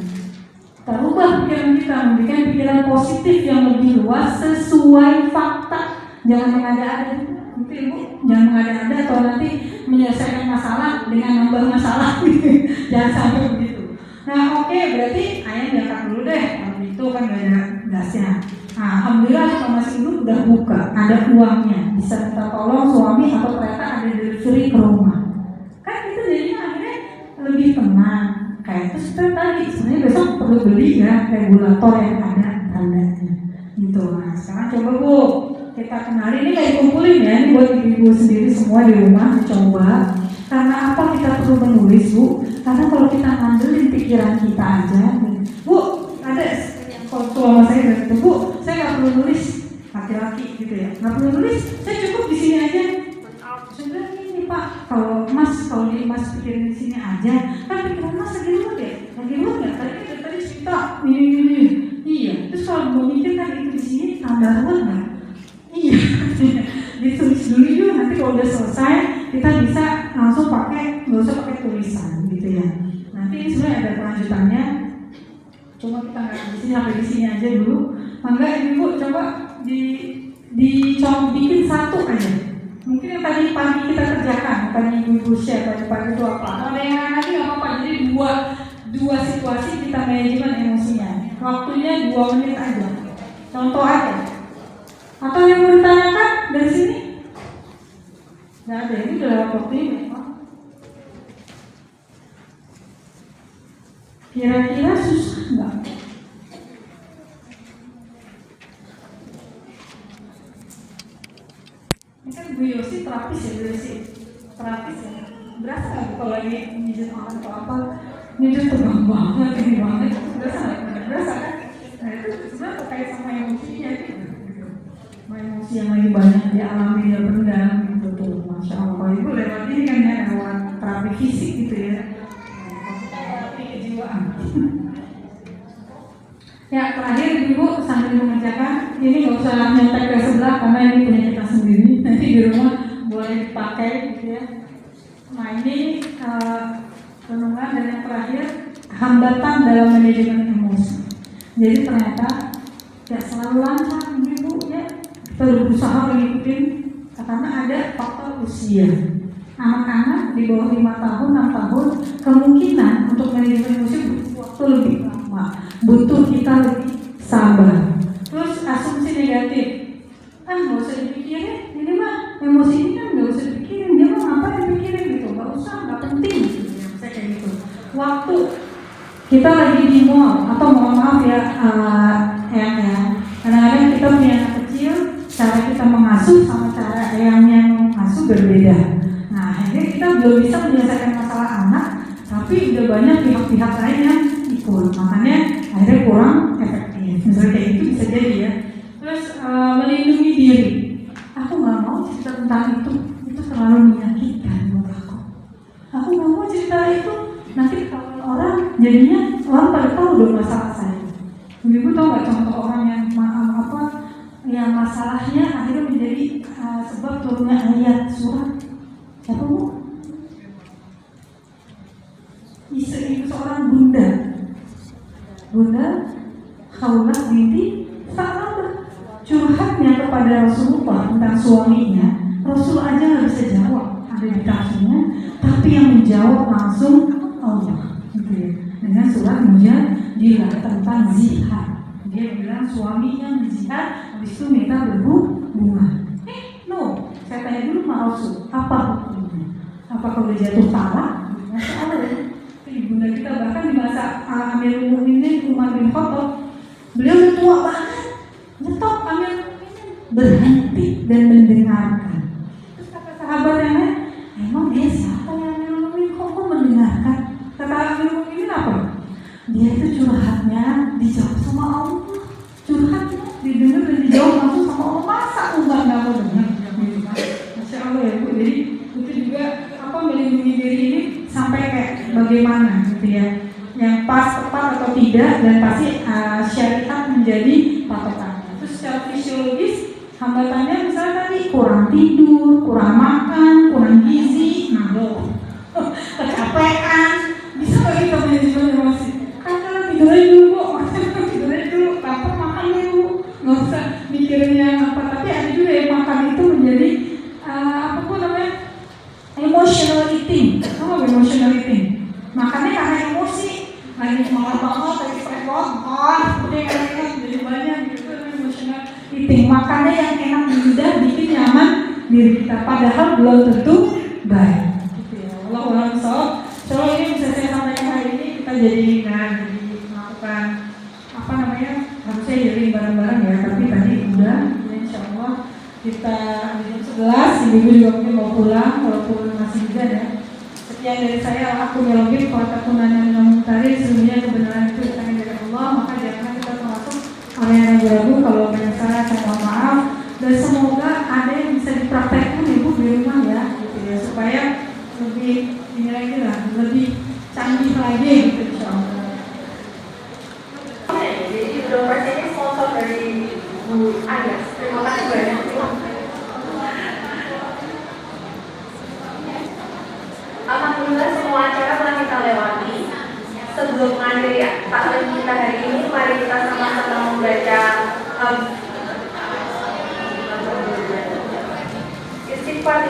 Kita rubah pikiran kita, memberikan pikiran positif yang lebih luas sesuai fakta. Jangan mengada-ada, nanti Bu, jangan mengada-ada atau nanti menyelesaikan masalah dengan nambah masalah. Jangan sampai begitu. Nah oke, berarti ayam diangkat dulu deh. Kalau itu kan gak ada gasnya. Nah alhamdulillah kalau masih dulu udah buka, ada uangnya, bisa minta tolong suami atau ternyata ada delivery ke rumah. Kan itu jadinya akhirnya lebih tenang. Kayak itu seperti tadi, sebenarnya besok perlu beli ya regulator yang ada tandanya. Gitu. Nah sekarang coba Bu, kita kenali, ini gak dikumpulin ya, ini buat ibu sendiri semua di rumah dicoba. Karena apa kita perlu menulis Bu? Karena kalau kita ngandelin pikiran kita aja, Bu, ada kalau saya gitu, Bu, saya nggak perlu nulis laki-laki gitu ya, nggak perlu nulis, saya cukup di sini aja. Sudah ini Pak, kalau di Mas pikirin di sini aja, kan pikiran Mas lagi luar ya, tadi cerita ini, iya. Terus kalau mau mikir kan itu di sini tambah luar nggak? Iya, ditulis dulu yuk, nanti kalau udah selesai kita bisa langsung pakai, nggak usah pakai tulisan gitu ya. Nanti ini sebenarnya ada kelanjutannya. Coba kita nggak di sini, sampai di sini aja dulu. Mangga ibu coba bikin satu aja. Mungkin yang tadi pagi kita kerjakan, tadi ibu-ibu share tadi pagi itu apa? Kalau ada yang lain lagi nggak apa-apa. Jadi dua situasi kita manajemen emosinya. Waktunya 2 menit aja. Contoh aja. Atau yang mau ditanyakan dari sini? Nggak ada, ini udah lewat waktu ini. Kira-kira susah nggak? Ini kan Bu Yosi terapis ya, Bu Yosi terapis ya. Berasa nggak kalau lagi mijit orang atau apa? Mijit terbang banget, ini banget. Berasa nggak? Berasa kan? Nah itu sebenarnya terkait sama emosinya gitu. Emosi yang lagi banyak dialami dia pendam gitu tuh, masya Allah. Kalau ibu lewat ini kan ya lewat terapi fisik gitu ya, terapi kejiwaan. Ya terakhir ibu sambil mengerjakan ini nggak usah nyontek ke sebelah karena ini punya kita sendiri. Nanti di rumah boleh dipakai gitu ya. Nah ini renungan dan yang terakhir hambatan dalam manajemen emosi. Jadi ternyata tidak selalu lancar ibu ya. Kita berusaha mengikuti karena ada faktor usia. Anak-anak di bawah 5 tahun, 6 tahun kemungkinan untuk manajemen emosi butuh waktu lebih lama, butuh kita lebih sabar. Terus asumsi negatif, kan nggak usah dipikirin, ini mah emosi ini kan nggak usah dipikirin, dia mah apa dipikirin gitu, nggak usah, nggak penting gitu ya, saya kayak gitu. Waktu kita lagi di mall atau mohon maaf ya, kadang-kadang kita punya anak kecil, cara kita mengasuh sama cara yang mengasuh berbeda. Nah, akhirnya kita belum bisa menyelesaikan masalah anak, tapi udah banyak pihak-pihak lain yang ikut, makanya akhirnya kurang efektif. Misalnya kayak itu bisa jadi ya. Terus melindungi diri. Aku nggak mau cerita tentang itu terlalu menyakitkan buat aku. Aku nggak mau cerita itu. Nanti kalau orang jadinya orang pada tahu dong masalah saya. Ibu tahu nggak contoh orang yang yang masalahnya akhirnya menjadi sebab turunnya ayat surat siapa bu? Ibu seorang bunda Khawlah binti Sa'labah curhatnya kepada Rasulullah tentang suaminya. Rasul aja nggak bisa jawab, ada di kasusnya, tapi yang menjawab langsung Allah gitu ya, dengan surat Mujadilah tentang zihar. Dia bilang suaminya menjihad, habis itu minta berhubungan. No, saya tanya dulu sama Rasul, apa hukumnya? Apakah udah jatuh talak? Masalah ya. Ibunda kita bahkan di masa Amirul Mukminin Umar bin Khattab, beliau udah tua banget, nyetop Amirul Mukminin berhenti dan mendengarkan. Terus kata sahabat yang lain, emang dia siapa yang Amirul Mukminin kok mendengarkan? Kata Amirul Mukminin apa? Dia itu curhatnya dijawab sama Allah, curhatnya didengar dan dijawab langsung sama Allah. Masa Umar nggak mau dengar? Masya Allah ya Bu. Jadi itu juga melindungi diri ini sampai kayak bagaimana gitu ya, yang pas, tepat atau tidak, dan pasti syariat menjadi patokannya. Terus secara fisiologis hambatannya misalnya tadi kurang tidur, kurang makan, kurang gizi, kecapean, bisa nggak kita manajemen emosi? Tidurnya dulu bu, tidurnya dulu, lapar makan dulu, nggak usah mikirin yang apa. Tapi ada juga yang makan itu menjadi emotional eating. Apa emotional eating? Makannya karena emosi, lagi semangat banget, lagi stres banget, udah enak jadi banyak gitu. Emotional eating, makannya yang enak di lidah, bikin nyaman diri kita, padahal belum tentu baik. Gitu ya. Allah so ini bisa saya sampaikan hari ini, kita jadi melakukan harusnya healing bareng-bareng ya, tapi tadi udah ya, insya Allah kita jam 11, ibu juga mungkin mau pulang walaupun masih bisa ya. Sekian dari saya, aku melogin kuota kunangan namun tadi sesungguhnya kebenaran itu datang dari Allah, maka jangan kita termasuk orang yang ragu. Kalau banyak salah saya mohon maaf, dan semoga ada yang bisa dipraktekkan ibu di rumah ya, gitu ya, supaya lebih ini lagi lah, lebih canggih lagi gitu insya Allah. Jadi dompet ini sponsor dari Bu Ayas. Terima kasih banyak. Alhamdulillah semua acara telah kita lewati. Sebelum mengakhiri taklim kita hari ini, mari kita sama-sama membaca istighfar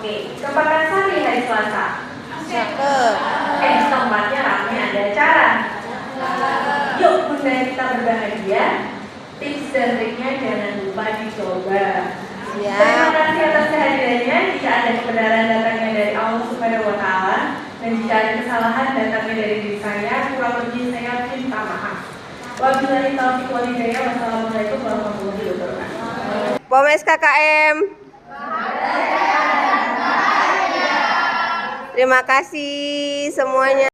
Oke, ke Pakansari hari Selasa. Cakep. Tempatnya ramai, ada acara. Yuk bunda kita berbahagia. Tips dan triknya jangan lupa dicoba. Terima kasih atas kehadirannya. Jika ada kebenaran datangnya dari Allah Subhanahu wa Ta'ala, dan jika ada kesalahan datangnya dari diri saya, kurang lebih saya minta maaf. Wabillahi taufiq wal hidayah. Wassalamualaikum warahmatullahi wabarakatuh. POM SKKM. Terima kasih semuanya.